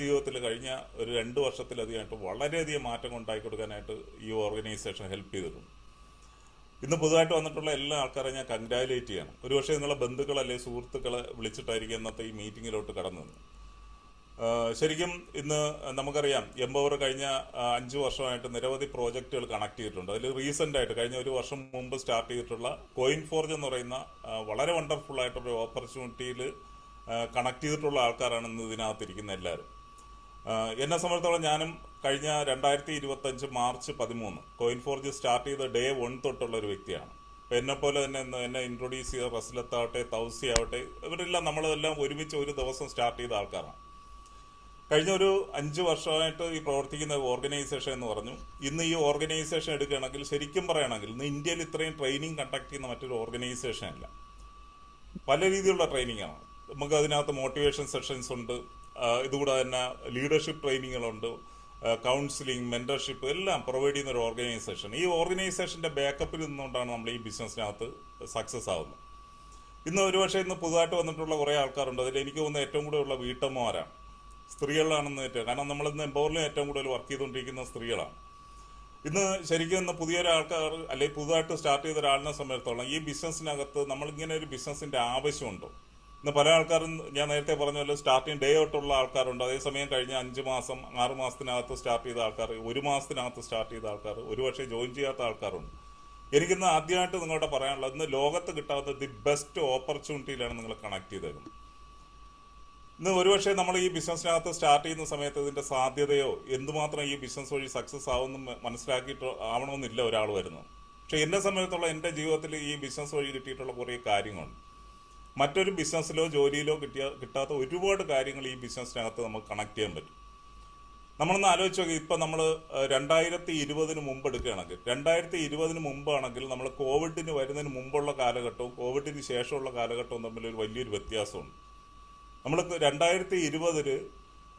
ജീവിതത്തിൽ കഴിഞ്ഞ ഒരു 2 വർഷത്തിലധികമായിട്ട് വളരെയധികം മാറ്റം ഉണ്ടാക്കി കൊടുക്കാനായിട്ട് ഈ ഓർഗനൈസേഷൻ ഹെൽപ്പ് ചെയ്തിട്ടുണ്ട്. ഇന്ന് പുതുതായിട്ട് വന്നിട്ടുള്ള എല്ലാ ആൾക്കാരെയും ഞാൻ കൺഗ്രാജുലേറ്റ് ചെയ്യണം. ഒരുപക്ഷെ നിങ്ങളെ ബന്ധുക്കൾ അല്ലെങ്കിൽ സുഹൃത്തുക്കളെ വിളിച്ചിട്ടായിരിക്കും ഇന്നത്തെ ഈ മീറ്റിങ്ങിലോട്ട് കടന്നു വന്നത്. ശരിക്കും ഇന്ന് നമുക്കറിയാം എംപവർ കഴിഞ്ഞ 5 വർഷമായിട്ട് നിരവധി പ്രോജക്റ്റുകൾ കണക്ട് ചെയ്തിട്ടുണ്ട്. അതിൽ റീസെന്റ് ആയിട്ട് കഴിഞ്ഞ ഒരു വർഷം മുമ്പ് സ്റ്റാർട്ട് ചെയ്തിട്ടുള്ള കോയിൻ ഫോർജ് എന്ന് പറയുന്ന വളരെ വണ്ടർഫുൾ ആയിട്ടൊരു ഓപ്പർച്യൂണിറ്റിയിൽ കണക്ട് ചെയ്തിട്ടുള്ള ആൾക്കാരാണ് ഇന്ന് ഇതിനകത്തിരിക്കുന്ന എല്ലാവരും. എന്നെ സംബന്ധിച്ചിടത്തോളം ഞാനും കഴിഞ്ഞ 2025 മാർച്ച് 13 കോയിൻ ഫോർജ് സ്റ്റാർട്ട് ചെയ്ത ഡേ 1 തൊട്ടുള്ള ഒരു വ്യക്തിയാണ്. അപ്പം എന്നെപ്പോലെ തന്നെ എന്നെ ഇൻട്രൊഡ്യൂസ് ചെയ്ത റസ്ലത്താവട്ടെ, തൗസി ആവട്ടെ, ഇവരെല്ലാം നമ്മളെല്ലാം ഒരുമിച്ച് ഒരു ദിവസം സ്റ്റാർട്ട് ചെയ്ത ആൾക്കാരാണ്. കഴിഞ്ഞ ഒരു 5 വർഷമായിട്ട് ഈ പ്രവർത്തിക്കുന്ന ഓർഗനൈസേഷൻ എന്ന് പറഞ്ഞു. ഇന്ന് ഈ ഓർഗനൈസേഷൻ എടുക്കുകയാണെങ്കിൽ ശരിക്കും പറയുകയാണെങ്കിൽ ഇന്ന് ഇന്ത്യയിൽ ഇത്രയും ട്രെയിനിങ് കണ്ടക്ട് ചെയ്യുന്ന മറ്റൊരു ഓർഗനൈസേഷൻ അല്ല. പല രീതിയിലുള്ള ട്രെയിനിങ് ആണ്. നമുക്ക് അതിനകത്ത് മോട്ടിവേഷൻ സെഷൻസ് ഉണ്ട്, ഇതുകൂടാതെ തന്നെ ലീഡർഷിപ്പ് ട്രെയിനിങ്ങുകളുണ്ട്, കൗൺസിലിംഗ്, മെന്റർഷിപ്പ് എല്ലാം പ്രൊവൈഡ് ചെയ്യുന്ന ഒരു ഓർഗനൈസേഷൻ. ഈ ഓർഗനൈസേഷന്റെ ബാക്കപ്പിൽ നിന്നുകൊണ്ടാണ് നമ്മൾ ഈ ബിസിനസ്സിനകത്ത് സക്സസ് ആവുന്നത്. ഇന്ന് ഒരുപക്ഷെ ഇന്ന് പുതുതായിട്ട് വന്നിട്ടുള്ള കുറേ ആൾക്കാരുണ്ട്. അതിൽ എനിക്ക് തോന്നുന്ന ഏറ്റവും കൂടുതലുള്ള വീട്ടമ്മമാരാണ്, സ്ത്രീകളിലാണെന്ന് കാരണം നമ്മളിന്ന് എംപവറിലും ഏറ്റവും കൂടുതൽ വർക്ക് ചെയ്തുകൊണ്ടിരിക്കുന്ന സ്ത്രീകളാണ്. ഇന്ന് ശരിക്കും ഇന്ന് പുതിയൊരു ആൾക്കാർ അല്ലെങ്കിൽ പുതുതായിട്ട് സ്റ്റാർട്ട് ചെയ്ത ഒരാളിനെ സംബന്ധിച്ചിടത്തോളം ഈ ബിസിനസ്സിനകത്ത് നമ്മളിങ്ങനെ ഒരു ബിസിനസ്സിന്റെ ആവശ്യമുണ്ടോ? ഇന്ന് പല ആൾക്കാരും ഞാൻ നേരത്തെ പറഞ്ഞ പോലെ സ്റ്റാർട്ടിങ് ഡേ തൊട്ടുള്ള ആൾക്കാരുണ്ട്. അതേസമയം കഴിഞ്ഞ 5 മാസം 6 മാസത്തിനകത്ത് സ്റ്റാർട്ട് ചെയ്ത ആൾക്കാർ, 1 മാസത്തിനകത്ത് സ്റ്റാർട്ട് ചെയ്ത ആൾക്കാർ, ഒരുപക്ഷെ ജോയിൻ ചെയ്യാത്ത ആൾക്കാരുണ്ട്. എനിക്കിന്ന് ആദ്യമായിട്ട് നിങ്ങളോട് പറയാനുള്ളത്, ഇന്ന് ലോകത്ത് കിട്ടാത്ത ദി ബെസ്റ്റ് ഓപ്പർച്യൂണിറ്റിയിലാണ് നിങ്ങൾ കണക്ട് ചെയ്തേക്കുന്നത്. ഇന്ന് ഒരുപക്ഷെ നമ്മൾ ഈ ബിസിനസ്സിനകത്ത് സ്റ്റാർട്ട് ചെയ്യുന്ന സമയത്ത് ഇതിന്റെ സാധ്യതയോ എന്തുമാത്രം ഈ ബിസിനസ് വഴി സക്സസ് ആവുമെന്ന് മനസ്സിലാക്കിയിട്ട് ആവണമെന്നില്ല ഒരാൾ വരുന്നത്. പക്ഷെ എന്നെ സംബന്ധിച്ചിടത്തോളം എൻ്റെ ജീവിതത്തിൽ ഈ ബിസിനസ് വഴി കിട്ടിയിട്ടുള്ള കുറേ കാര്യങ്ങളുണ്ട്. മറ്റൊരു ബിസിനസ്സിലോ ജോലിയിലോ കിട്ടാത്ത ഒരുപാട് കാര്യങ്ങൾ ഈ ബിസിനസ്സിനകത്ത് നമുക്ക് കണക്ട് ചെയ്യാൻ പറ്റും. നമ്മളൊന്ന് ആലോചിച്ച് നോക്കി. ഇപ്പം നമ്മൾ 2020 മുമ്പ് എടുക്കുകയാണെങ്കിൽ, 2020 മുമ്പാണെങ്കിൽ നമ്മൾ കോവിഡിന് വരുന്നതിന് മുമ്പുള്ള കാലഘട്ടവും കോവിഡിന് ശേഷമുള്ള കാലഘട്ടവും തമ്മിൽ ഒരു വലിയൊരു വ്യത്യാസമുണ്ട്. നമ്മൾ 2020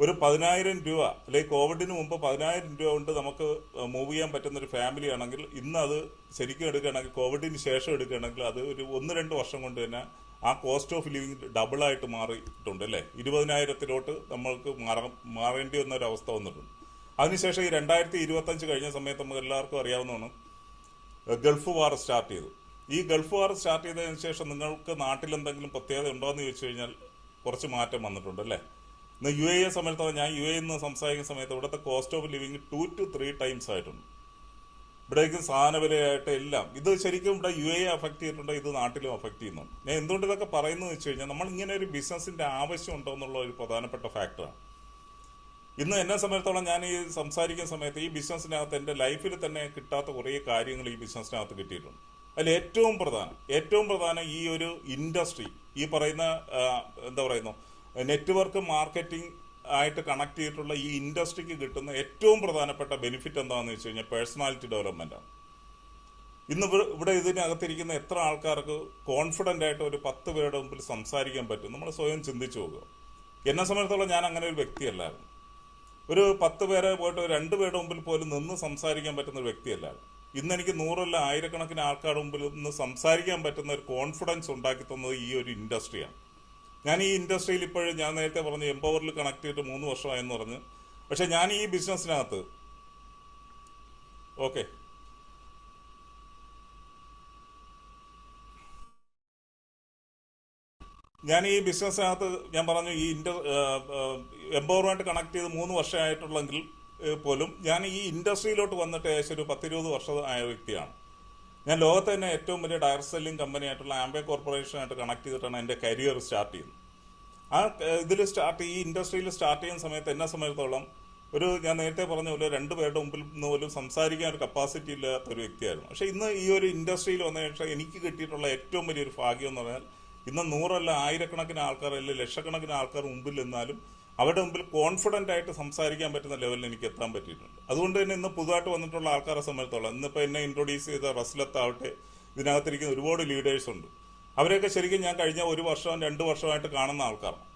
ഒരു 10,000 രൂപ അല്ലെങ്കിൽ കോവിഡിന് മുമ്പ് 10,000 രൂപ കൊണ്ട് നമുക്ക് മൂവ് ചെയ്യാൻ പറ്റുന്ന ഒരു ഫാമിലി ആണെങ്കിൽ ഇന്ന് അത് ശരിക്കും എടുക്കുകയാണെങ്കിൽ, കോവിഡിന് ശേഷം എടുക്കുകയാണെങ്കിൽ അത് ഒരു 1-2 വർഷം കൊണ്ട് തന്നെ ആ കോസ്റ്റ് ഓഫ് ലിവിങ് ഡബിളായിട്ട് മാറിയിട്ടുണ്ട് അല്ലേ. 20,000 നമ്മൾക്ക് മാറേണ്ടി വന്ന ഒരു അവസ്ഥ വന്നിട്ടുണ്ട്. അതിനുശേഷം ഈ 2025 കഴിഞ്ഞ സമയത്ത് നമുക്ക് എല്ലാവർക്കും അറിയാവുന്നതാണ് ഗൾഫ് വാർ സ്റ്റാർട്ട് ചെയ്തു. ഈ ഗൾഫ് വാർ സ്റ്റാർട്ട് ചെയ്തതിനു ശേഷം നിങ്ങൾക്ക് നാട്ടിൽ എന്തെങ്കിലും പ്രത്യേകത ഉണ്ടോ എന്ന് ചോദിച്ചു കഴിഞ്ഞാൽ കുറച്ച് മാറ്റം വന്നിട്ടുണ്ട് അല്ലേ. ഇന്ന് UAE സംബന്ധിച്ചിടത്തോളം ഞാൻ UAE നിന്ന് സംസാരിക്കുന്ന സമയത്ത് ഇവിടുത്തെ cost of living 2 to 3 times ആയിട്ടുണ്ട്. ഇവിടേക്കും സാധനവിലയായിട്ട് എല്ലാം ഇത് ശരിക്കും ഇവിടെ UAE അഫക്ട് ചെയ്തിട്ടുണ്ട്, ഇത് നാട്ടിലും അഫക്ട് ചെയ്യുന്നുണ്ട്. ഞാൻ എന്തുകൊണ്ട് ഇതൊക്കെ പറയുന്നത് വെച്ച് കഴിഞ്ഞാൽ നമ്മൾ ഇങ്ങനെ ഒരു ബിസിനസിന്റെ ആവശ്യം ഉണ്ടോ എന്നുള്ള ഒരു പ്രധാനപ്പെട്ട ഫാക്ടറാണ്. ഇന്ന് എന്നെ സംബന്ധിച്ചിടത്തോളം ഞാൻ ഈ സംസാരിക്കുന്ന സമയത്ത് ഈ ബിസിനസ്സിനകത്ത് എൻ്റെ ലൈഫിൽ തന്നെ കിട്ടാത്ത കുറേ കാര്യങ്ങൾ ഈ ബിസിനസ്സിനകത്ത് കിട്ടിയിട്ടുണ്ട്. അതിൽ ഏറ്റവും പ്രധാനം ഈ ഒരു ഇൻഡസ്ട്രി, ഈ പറയുന്ന എന്താ പറയുന്നു നെറ്റ്വർക്ക് മാർക്കറ്റിംഗ് ആയിട്ട് കണക്ട് ചെയ്തിട്ടുള്ള ഈ ഇൻഡസ്ട്രിക്ക് കിട്ടുന്ന ഏറ്റവും പ്രധാനപ്പെട്ട ബെനിഫിറ്റ് എന്താണെന്ന് വെച്ച് കഴിഞ്ഞാൽ പേഴ്സണാലിറ്റി ഡെവലപ്മെന്റ് ആണ്. ഇന്ന് ഇവിടെ ഇതിനകത്തിരിക്കുന്ന എത്ര ആൾക്കാർക്ക് കോൺഫിഡന്റ് ആയിട്ട് ഒരു 10 പേരുടെ മുമ്പിൽ സംസാരിക്കാൻ പറ്റും? നമ്മൾ സ്വയം ചിന്തിച്ചു നോക്കുക. എന്നെ സംബന്ധിച്ചിടത്തോളം ഞാൻ അങ്ങനെ ഒരു വ്യക്തിയല്ലായിരുന്നു. ഒരു 10 പേരെ പോയിട്ട് 2 പേരുടെ മുമ്പിൽ പോലും നിന്ന് സംസാരിക്കാൻ പറ്റുന്ന ഒരു വ്യക്തിയല്ലായിരുന്നു. ഇന്ന് എനിക്ക് 100 ആയിരക്കണക്കിന് ആൾക്കാരുടെ മുമ്പിൽ നിന്ന് സംസാരിക്കാൻ പറ്റുന്ന ഒരു കോൺഫിഡൻസ് ഉണ്ടാക്കി തന്നത് ഈ ഒരു ഇൻഡസ്ട്രിയാണ്. ഞാൻ ഈ ഇൻഡസ്ട്രിയിൽ ഇപ്പോഴും ഞാൻ നേരത്തെ പറഞ്ഞു എംപവറിൽ കണക്ട് ചെയ്തിട്ട് 3 വർഷമായെന്ന് പറഞ്ഞു. പക്ഷെ ഞാൻ ഈ ബിസിനസ്സിനകത്ത് ഞാൻ പറഞ്ഞു ഈ എംപവറുമായിട്ട് കണക്ട് ചെയ്ത് 3 വർഷമായിട്ടുള്ളെങ്കിൽ പോലും ഞാൻ ഈ ഇൻഡസ്ട്രിയിലോട്ട് വന്നിട്ട് ഏകദേശം ഒരു 10-20 വർഷം ആയ വ്യക്തിയാണ്. ഞാൻ ലോകത്തെ തന്നെ ഏറ്റവും വലിയ ഡയറക്ട് സെല്ലിംഗ് കമ്പനി ആയിട്ടുള്ള ആംബേ കോർപ്പറേഷനായിട്ട് കണക്ട് ചെയ്തിട്ടാണ് എൻ്റെ കരിയർ സ്റ്റാർട്ട് ചെയ്യുന്നത്. ആ ഈ ഇൻഡസ്ട്രിയിൽ സ്റ്റാർട്ട് ചെയ്യുന്ന സമയത്ത് എന്നെ സംബന്ധിച്ചിടത്തോളം ഞാൻ നേരത്തെ പറഞ്ഞ പോലെ 2 പേരുടെ മുമ്പിൽ നിന്ന് പോലും സംസാരിക്കാൻ ഒരു കപ്പാസിറ്റി ഇല്ലാത്ത ഒരു വ്യക്തിയായിരുന്നു. പക്ഷെ ഇന്ന് ഈ ഒരു ഇൻഡസ്ട്രിയിൽ വന്ന ശേഷം എനിക്ക് കിട്ടിയിട്ടുള്ള ഏറ്റവും വലിയൊരു ഭാഗ്യം എന്ന് പറഞ്ഞാൽ ഇന്ന് 100 ആയിരക്കണക്കിന് ആൾക്കാർ അല്ലെങ്കിൽ ലക്ഷക്കണക്കിന് ആൾക്കാർ മുമ്പിൽ നിന്നാലും അവരുടെ മുമ്പിൽ കോൺഫിഡന്റ് ആയിട്ട് സംസാരിക്കാൻ പറ്റുന്ന ലെവലിൽ എനിക്ക് എത്താൻ പറ്റിയിട്ടുണ്ട്. അതുകൊണ്ട് തന്നെ ഇന്ന് പുതുതായിട്ട് വന്നിട്ടുള്ള ആൾക്കാരെ സംബന്ധിച്ചോളം ഇന്നിപ്പോൾ എന്നെ ഇൻട്രൊഡ്യൂസ് ചെയ്ത റസ്ലത്താവട്ടെ, ഇതിനകത്തിരിക്കുന്ന ഒരുപാട് ലീഡേഴ്സ് ഉണ്ട്. അവരെയൊക്കെ ശരിക്കും ഞാൻ കഴിഞ്ഞ 1 വർഷം 2 വർഷമായിട്ട് കാണുന്ന ആൾക്കാരാണ്.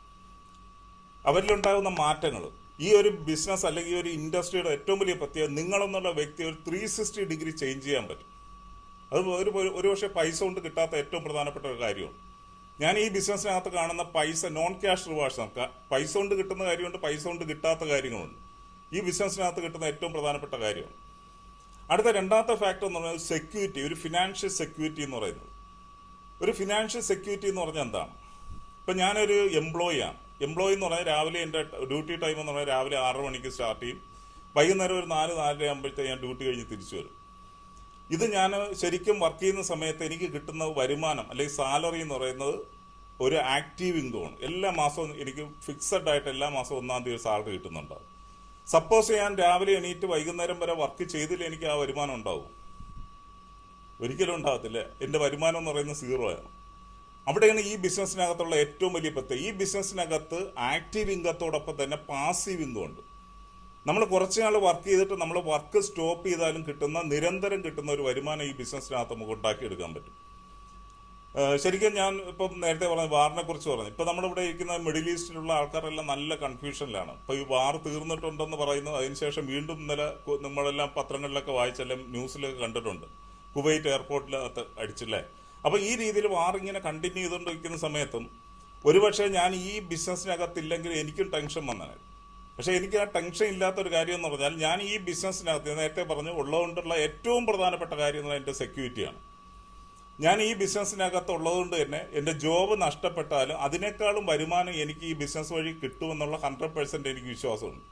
അവരിലുണ്ടാകുന്ന മാറ്റങ്ങൾ, ഈ ഒരു ബിസിനസ് അല്ലെങ്കിൽ ഈ ഒരു ഇൻഡസ്ട്രിയുടെ ഏറ്റവും വലിയ പ്രത്യേകത, നിങ്ങളെന്നുള്ള വ്യക്തി ഒരു 360 ഡിഗ്രി ചേഞ്ച് ചെയ്യാൻ പറ്റും. അത് ഒരുപക്ഷെ പൈസ കൊണ്ട് കിട്ടാത്ത ഏറ്റവും പ്രധാനപ്പെട്ട ഒരു കാര്യമാണ്. ഞാൻ ഈ ബിസിനസ്സിനകത്ത് കാണുന്ന പൈസ നോൺ ക്യാഷ് റിവാർഡ്സ്, പൈസ കൊണ്ട് കിട്ടുന്ന കാര്യമുണ്ട്, പൈസ കൊണ്ട് കിട്ടാത്ത കാര്യങ്ങളുണ്ട്. ഈ ബിസിനസ്സിനകത്ത് കിട്ടുന്ന ഏറ്റവും പ്രധാനപ്പെട്ട കാര്യമാണ്. അടുത്ത രണ്ടാമത്തെ ഫാക്ടർ എന്ന് പറയുന്നത് സെക്യൂരിറ്റി, ഒരു ഫിനാൻഷ്യൽ സെക്യൂരിറ്റി എന്ന് പറയുന്നത്. ഒരു ഫിനാൻഷ്യൽ സെക്യൂരിറ്റി എന്ന് പറഞ്ഞാൽ എന്താണ്? ഇപ്പം ഞാനൊരു എംപ്ലോയി ആണ്. എംപ്ലോയി എന്ന് പറഞ്ഞാൽ രാവിലെ എൻ്റെ ഡ്യൂട്ടി ടൈം എന്ന് പറഞ്ഞാൽ രാവിലെ 6 മണിക്ക് സ്റ്റാർട്ട് ചെയ്യും, വൈകുന്നേരം ഒരു 4-4:30 ആകുമ്പോഴത്തേക്ക് ഞാൻ ഡ്യൂട്ടി കഴിഞ്ഞ് തിരിച്ചു വരും. ഇത് ഞാൻ ശരിക്കും വർക്ക് ചെയ്യുന്ന സമയത്ത് എനിക്ക് കിട്ടുന്ന വരുമാനം അല്ലെങ്കിൽ സാലറി എന്ന് പറയുന്നത് ഒരു ആക്റ്റീവ് ഇൻകമാണ്. എല്ലാ മാസവും എനിക്ക് ഫിക്സഡ് ആയിട്ട് എല്ലാ മാസവും 1-ാം തീയതി സാലറി കിട്ടുന്നുണ്ടാവും. സപ്പോസ് ഞാൻ രാവിലെ എണീറ്റ് വൈകുന്നേരം വരെ വർക്ക് ചെയ്തില്ല, എനിക്ക് ആ വരുമാനം ഉണ്ടാവും? ഒരിക്കലും ഉണ്ടാകത്തില്ല. എൻ്റെ വരുമാനം എന്ന് പറയുന്നത് 0 ആണ്. അവിടെയാണ് ഈ ബിസിനസ്സിനകത്തുള്ള ഏറ്റവും വലിയ പ്രത്യേകത. ഈ ബിസിനസ്സിനകത്ത് ആക്റ്റീവ് ഇൻകത്തോടൊപ്പം തന്നെ പാസീവ് ഇൻകം ഉണ്ട്. നമ്മൾ കുറച്ച് നാൾ വർക്ക് ചെയ്തിട്ട് നമ്മൾ വർക്ക് സ്റ്റോപ്പ് ചെയ്താലും കിട്ടുന്ന, നിരന്തരം കിട്ടുന്ന ഒരു വരുമാനം ഈ ബിസിനസ്സിനകത്ത് നമുക്ക് ഉണ്ടാക്കിയെടുക്കാൻ പറ്റും. ശരിക്കും ഞാൻ ഇപ്പം നേരത്തെ പറഞ്ഞ വാറിനെ കുറിച്ച് പറഞ്ഞു. ഇപ്പം നമ്മളിവിടെ ഇരിക്കുന്ന മിഡിൽ ഈസ്റ്റിലുള്ള ആൾക്കാരെല്ലാം നല്ല കൺഫ്യൂഷനിലാണ്. ഇപ്പം ഈ വാർ തീർന്നിട്ടുണ്ടെന്ന് പറയുന്നു, അതിനുശേഷം വീണ്ടും ഇന്നലെ നമ്മളെല്ലാം പത്രങ്ങളിലൊക്കെ വായിച്ചെല്ലാം ന്യൂസിലൊക്കെ കണ്ടിട്ടുണ്ട്, കുവൈറ്റ് എയർപോർട്ടിലകത്ത് അടിച്ചില്ലേ. അപ്പം ഈ രീതിയിൽ വാർ ഇങ്ങനെ കണ്ടിന്യൂ ചെയ്തുകൊണ്ടിരിക്കുന്ന സമയത്തും ഒരുപക്ഷെ ഞാൻ ഈ ബിസിനസ്സിനകത്തില്ലെങ്കിൽ എനിക്കും ടെൻഷൻ വന്നതാണ്. പക്ഷെ എനിക്ക് ആ ടെൻഷൻ ഇല്ലാത്തൊരു കാര്യം എന്ന് പറഞ്ഞാൽ ഞാൻ ഈ ബിസിനസ്സിനകത്ത് നേരത്തെ പറഞ്ഞു ഉള്ളതുകൊണ്ടുള്ള ഏറ്റവും പ്രധാനപ്പെട്ട കാര്യം എന്ന് പറഞ്ഞാൽ എൻ്റെ സെക്യൂരിറ്റിയാണ്. ഞാൻ ഈ ബിസിനസ്സിനകത്ത് ഉള്ളതുകൊണ്ട് തന്നെ എൻ്റെ ജോബ് നഷ്ടപ്പെട്ടാലും അതിനേക്കാളും വരുമാനം എനിക്ക് ഈ ബിസിനസ് വഴി കിട്ടുമെന്നുള്ള 100% എനിക്ക് വിശ്വാസമുണ്ട്.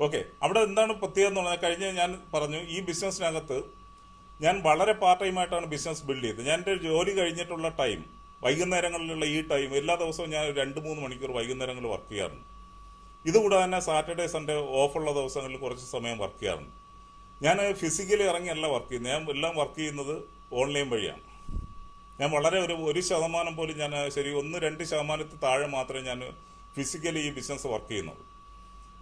ഓക്കെ, അവിടെ എന്താണ് പ്രത്യേകത എന്ന് പറഞ്ഞാൽ കഴിഞ്ഞ ഞാൻ പറഞ്ഞു ഈ ബിസിനസ്സിനകത്ത് ഞാൻ വളരെ പാർട്ട് ടൈമായിട്ടാണ് ബിസിനസ് ബിൽഡ് ചെയ്തത്. ഞാൻ എൻ്റെ ജോലി കഴിഞ്ഞിട്ടുള്ള ടൈം, വൈകുന്നേരങ്ങളിലുള്ള ഈ ടൈം, എല്ലാ ദിവസവും ഞാൻ 2-3 മണിക്കൂർ വൈകുന്നേരങ്ങളിൽ വർക്ക് ചെയ്യാറുണ്ട്. ഇതുകൂടാതെ തന്നെ സാറ്റർഡേ സൺഡേ ഓഫുള്ള ദിവസങ്ങളിൽ കുറച്ച് സമയം വർക്ക് ചെയ്യാറുണ്ട്. ഞാൻ ഫിസിക്കലി ഇറങ്ങിയല്ല വർക്ക് ചെയ്യുന്നത്, ഞാൻ എല്ലാം വർക്ക് ചെയ്യുന്നത് ഓൺലൈൻ വഴിയാണ്. ഞാൻ വളരെ ഒരു ശതമാനം പോലും ഞാൻ 1-2% താഴെ മാത്രമേ ഞാൻ ഫിസിക്കലി ഈ ബിസിനസ് വർക്ക് ചെയ്യുന്നുള്ളൂ.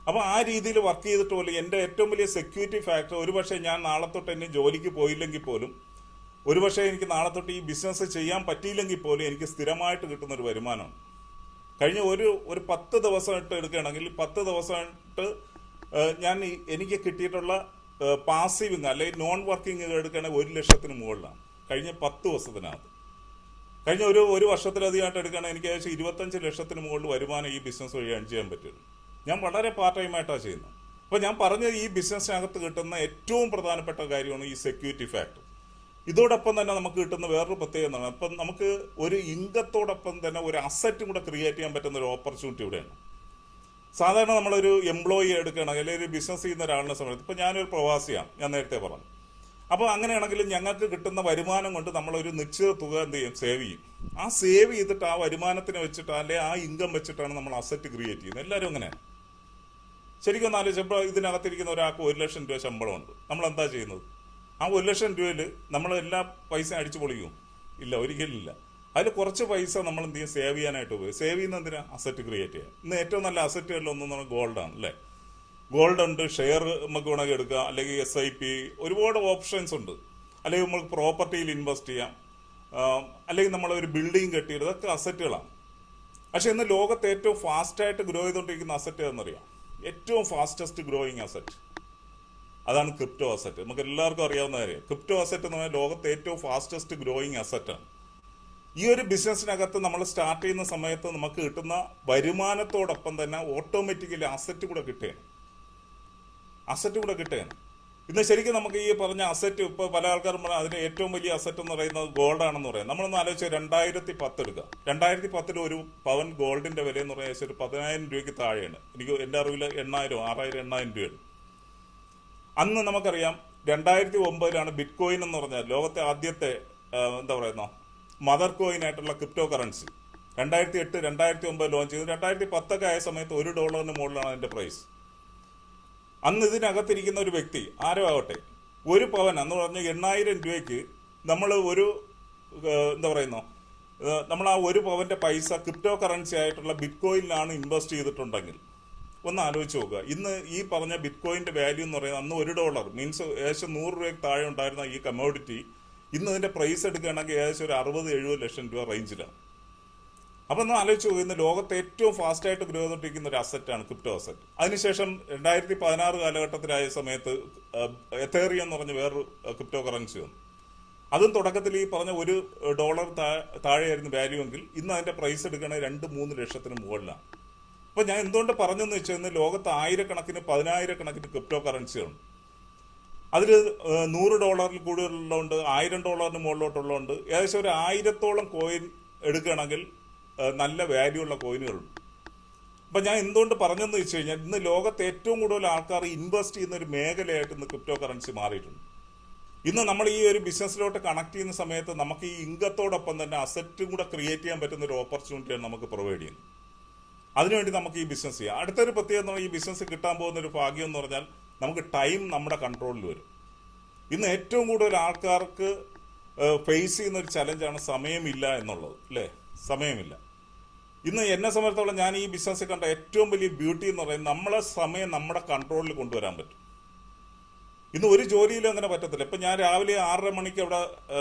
അപ്പോൾ ആ രീതിയിൽ വർക്ക് ചെയ്തിട്ട് പോലും എൻ്റെ ഏറ്റവും വലിയ സെക്യൂരിറ്റി ഫാക്ടർ, ഒരുപക്ഷെ ഞാൻ നാളെ തൊട്ട് എന്നെ ജോലിക്ക് പോയില്ലെങ്കിൽ പോലും, ഒരുപക്ഷെ എനിക്ക് നാളെ തൊട്ട് ഈ ബിസിനസ് ചെയ്യാൻ പറ്റിയില്ലെങ്കിൽ പോലും എനിക്ക് സ്ഥിരമായിട്ട് കിട്ടുന്നൊരു വരുമാനമാണ്. കഴിഞ്ഞ ഒരു 10 ദിവസമായിട്ട് എടുക്കുകയാണെങ്കിൽ 10 ദിവസമായിട്ട് എനിക്ക് കിട്ടിയിട്ടുള്ള പാസീവ് ഇൻകം അല്ലെങ്കിൽ നോൺ വർക്കിംഗ് എടുക്കുകയാണെങ്കിൽ 1 ലക്ഷത്തിന് മുകളിലാണ് കഴിഞ്ഞ 10 ദിവസത്തിനകത്ത്. കഴിഞ്ഞ ഒരു വർഷത്തിലധികമായിട്ട് എടുക്കുകയാണെങ്കിൽ എനിക്ക് ഏകദേശം 25 ലക്ഷത്തിന് മുകളിൽ വരുമാനം ഈ ബിസിനസ് വഴി ഏൺ ചെയ്യാൻ പറ്റുന്നു. ഞാൻ വളരെ പാർട്ട് ടൈമായിട്ടാണ് ചെയ്യുന്നത്. അപ്പോൾ ഞാൻ പറഞ്ഞത് ഈ ബിസിനസ്സിനകത്ത് കിട്ടുന്ന ഏറ്റവും പ്രധാനപ്പെട്ട കാര്യമാണ് ഈ സെക്യൂരിറ്റി ഫാക്ടർ. ഇതോടൊപ്പം തന്നെ നമുക്ക് കിട്ടുന്ന വേറൊരു പ്രത്യേകത എന്താണ്, അപ്പം നമുക്ക് ഒരു ഇൻകത്തോടൊപ്പം തന്നെ ഒരു അസറ്റും കൂടെ ക്രിയേറ്റ് ചെയ്യാൻ പറ്റുന്ന ഒരു ഓപ്പർച്യൂണിറ്റി ഇവിടെയാണ്. സാധാരണ നമ്മളൊരു എംപ്ലോയി എടുക്കുകയാണെങ്കിൽ അല്ലെങ്കിൽ ഒരു ബിസിനസ് ചെയ്യുന്ന ഒരാളുടെ സമയത്ത്, ഇപ്പം ഞാനൊരു പ്രവാസിയാണ്, ഞാൻ നേരത്തെ പറഞ്ഞു. അപ്പോൾ അങ്ങനെയാണെങ്കിൽ ഞങ്ങൾക്ക് കിട്ടുന്ന വരുമാനം കൊണ്ട് നമ്മളൊരു നിശ്ചിത തുക എന്ത് ചെയ്യും, സേവ് ചെയ്യും. ആ സേവ് ചെയ്തിട്ട് ആ വരുമാനത്തിനെ വെച്ചിട്ട് അല്ലെങ്കിൽ ആ ഇൻകം വെച്ചിട്ടാണ് നമ്മൾ അസറ്റ് ക്രിയേറ്റ് ചെയ്യുന്നത്. എല്ലാവരും അങ്ങനെയാണ്. ശരിക്കും ഒന്ന് ആലോചിച്ചപ്പോൾ ഇതിനകത്തിരിക്കുന്ന ഒരാൾക്ക് 1 ലക്ഷം രൂപ ശമ്പളമുണ്ട്. നമ്മൾ എന്താ ചെയ്യുന്നത്? ആ 1 ലക്ഷം രൂപയിൽ നമ്മൾ എല്ലാ പൈസ അടിച്ചു പൊളിക്കും? ഇല്ല, ഒരിക്കലും ഇല്ല. അതിൽ കുറച്ച് പൈസ നമ്മൾ എന്ത് ചെയ്യും, സേവ് ചെയ്യാനായിട്ട് ഉപയോഗിക്കും. സേവ് ചെയ്യുന്ന എന്തിനാ? അസറ്റ് ക്രിയേറ്റ് ചെയ്യാൻ. ഇന്ന് ഏറ്റവും നല്ല അസറ്റുകളിലൊന്നും നമ്മൾ ഗോൾഡാണ് അല്ലേ. ഗോൾഡ് ഉണ്ട്, ഷെയർ നമുക്ക് വേണമെങ്കിൽ എടുക്കുക, അല്ലെങ്കിൽ SIP, ഒരുപാട് ഓപ്ഷൻസ് ഉണ്ട്. അല്ലെങ്കിൽ നമുക്ക് പ്രോപ്പർട്ടിയിൽ ഇൻവെസ്റ്റ് ചെയ്യാം, അല്ലെങ്കിൽ നമ്മളൊരു ബിൽഡിംഗ് കെട്ടിയിട്ട്, ഇതൊക്കെ അസറ്റുകളാണ്. പക്ഷെ ഇന്ന് ലോകത്ത് ഏറ്റവും ഫാസ്റ്റായിട്ട് ഗ്രോ ചെയ്തുകൊണ്ടിരിക്കുന്ന അസറ്റ് എന്നറിയാം, ഏറ്റവും ഫാസ്റ്റസ്റ്റ് ഗ്രോയിങ് അസറ്റ് അതാണ് ക്രിപ്റ്റോ അസറ്റ്. നമുക്ക് എല്ലാവർക്കും അറിയാവുന്ന കാര്യം. ക്രിപ്റ്റോ അസറ്റ് എന്ന് പറഞ്ഞാൽ ലോകത്തെ ഏറ്റവും ഫാസ്റ്റസ്റ്റ് ഗ്രോയിങ് അസറ്റാണ്. ഈ ഒരു ബിസിനസ്സിനകത്ത് നമ്മൾ സ്റ്റാർട്ട് ചെയ്യുന്ന സമയത്ത് നമുക്ക് കിട്ടുന്ന വരുമാനത്തോടൊപ്പം തന്നെ ഓട്ടോമാറ്റിക്കലി അസറ്റ് കൂടെ കിട്ടുകയാണ്. ഇന്ന് ശരിക്കും നമുക്ക് ഈ പറഞ്ഞ അസറ്റ്, ഇപ്പോൾ പല ആൾക്കാരും പറഞ്ഞാൽ അതിന് ഏറ്റവും വലിയ അസറ്റ് എന്ന് പറയുന്നത് ഗോൾഡാണെന്ന് പറയാം. നമ്മളൊന്ന് ആലോചിച്ച് 2010 എടുക്കുക. 2010 ഒരു പവൻ ഗോൾഡിന്റെ വില എന്ന് പറഞ്ഞാൽ ഒരു 10,000 രൂപയ്ക്ക് താഴെയാണ്. എനിക്ക് എൻ്റെ അറിവിൽ 8,000 രൂപയാണ്. അന്ന് നമുക്കറിയാം 2009 ബിറ്റ് കോയിൻ എന്ന് പറഞ്ഞാൽ ലോകത്തെ ആദ്യത്തെ എന്താ പറയുന്ന മദർ കോയിൻ ആയിട്ടുള്ള ക്രിപ്റ്റോ കറൻസി 2008, 2009 ലോഞ്ച് ചെയ്തു. 2010 ആയ സമയത്ത് $1 മുകളിലാണ് അതിന്റെ പ്രൈസ്. അന്ന് ഇതിനകത്തിരിക്കുന്ന ഒരു വ്യക്തി ആരോ ആവട്ടെ, ഒരു പവൻ എന്ന് പറഞ്ഞാൽ 8,000 രൂപയ്ക്ക് നമ്മൾ എന്താ പറയുന്ന നമ്മൾ ആ ഒരു പവന്റെ പൈസ ക്രിപ്റ്റോ കറൻസി ആയിട്ടുള്ള ബിറ്റ് കോയിനിലാണ് ഇൻവെസ്റ്റ് ചെയ്തിട്ടുണ്ടെങ്കിൽ ഒന്ന് ആലോചിച്ച് നോക്കുക. ഇന്ന് ഈ പറഞ്ഞ ബിറ്റ് കോയിന്റെ വാല്യൂ എന്ന് പറയുന്നത് അന്ന് $1 മീൻസ് ഏകദേശം 100 രൂപയ്ക്ക് താഴെ ഉണ്ടായിരുന്ന ഈ കമ്മോഡിറ്റി ഇന്ന് ഇതിന്റെ പ്രൈസ് എടുക്കുകയാണെങ്കിൽ ഏകദേശം ഒരു 60-70 ലക്ഷം രൂപ റേഞ്ചിലാണ്. അപ്പം ഒന്ന് ആലോചിച്ച് നോക്കുക, ഇന്ന് ലോകത്ത് ഏറ്റവും ഫാസ്റ്റായിട്ട് ഗ്രോ ചെയ്തുകൊണ്ടിരിക്കുന്ന ഒരു അസറ്റാണ് ക്രിപ്റ്റോ അസറ്റ്. അതിനുശേഷം 2016 കാലഘട്ടത്തിലായ സമയത്ത് എത്തേറിയം എന്ന് പറഞ്ഞ വേറൊരു ക്രിപ്റ്റോ കറൻസി വന്നു. അതും തുടക്കത്തിൽ ഈ പറഞ്ഞ $1 താഴെയായിരുന്നു വാല്യൂ എങ്കിൽ ഇന്ന് അതിന്റെ പ്രൈസ് എടുക്കണത് 2-3 ലക്ഷത്തിന് മുകളിലാണ്. അപ്പൊ ഞാൻ എന്തുകൊണ്ട് പറഞ്ഞെന്ന് വെച്ചാൽ ഇന്ന് ലോകത്ത് ആയിരക്കണക്കിന് 10,000-കണക്കിന് ക്രിപ്റ്റോ കറൻസികളുണ്ട്. അതിൽ $100 കൂടുതലുള്ളതുണ്ട്, $1,000 മുകളിലോട്ടുള്ളതുണ്ട്. ഏകദേശം ഒരു 1000-ഓളം കോയിൻ എടുക്കുകയാണെങ്കിൽ നല്ല വാല്യൂ ഉള്ള കോയിനുകളുണ്ട്. അപ്പൊ ഞാൻ എന്തുകൊണ്ട് പറഞ്ഞെന്ന് വെച്ച് കഴിഞ്ഞാൽ ഇന്ന് ലോകത്ത് ഏറ്റവും കൂടുതൽ ആൾക്കാർ ഇൻവെസ്റ്റ് ചെയ്യുന്ന ഒരു മേഖലയായിട്ട് ഇന്ന് ക്രിപ്റ്റോ കറൻസി മാറിയിട്ടുണ്ട്. ഇന്ന് നമ്മൾ ഈ ഒരു ബിസിനസ്സിലോട്ട് കണക്ട് ചെയ്യുന്ന സമയത്ത് നമുക്ക് ഈ ഇൻകത്തോടൊപ്പം തന്നെ അസറ്റും കൂടെ ക്രിയേറ്റ് ചെയ്യാൻ പറ്റുന്ന ഒരു ഓപ്പർച്യൂണിറ്റിയാണ് നമുക്ക് പ്രൊവൈഡ് ചെയ്യുന്നത്. അതിനുവേണ്ടി നമുക്ക് ഈ ബിസിനസ് ചെയ്യാം. അടുത്തൊരു പ്രത്യേകത എന്ന് പറഞ്ഞാൽ ഈ ബിസിനസ് കിട്ടാൻ പോകുന്ന ഒരു ഭാഗ്യം എന്ന് പറഞ്ഞാൽ നമുക്ക് ടൈം നമ്മുടെ കൺട്രോളിൽ വരും. ഇന്ന് ഏറ്റവും കൂടുതൽ ആൾക്കാർക്ക് ഫേസ് ചെയ്യുന്ന ഒരു ചലഞ്ചാണ് സമയമില്ല എന്നുള്ളത്, അല്ലേ? സമയമില്ല. ഇന്ന് എന്നെ സംബന്ധിച്ചിടത്തോളം ഞാൻ ഈ ബിസിനസ്സിൽ കണ്ട ഏറ്റവും വലിയ ബ്യൂട്ടി എന്ന് പറയുന്നത് നമ്മളെ സമയം നമ്മുടെ കൺട്രോളിൽ കൊണ്ടുവരാൻ പറ്റും. ഇന്ന് ഒരു ജോലിയിലും അങ്ങനെ പറ്റത്തില്ല. ഇപ്പം ഞാൻ രാവിലെ 6:30 മണിക്ക് അവിടെ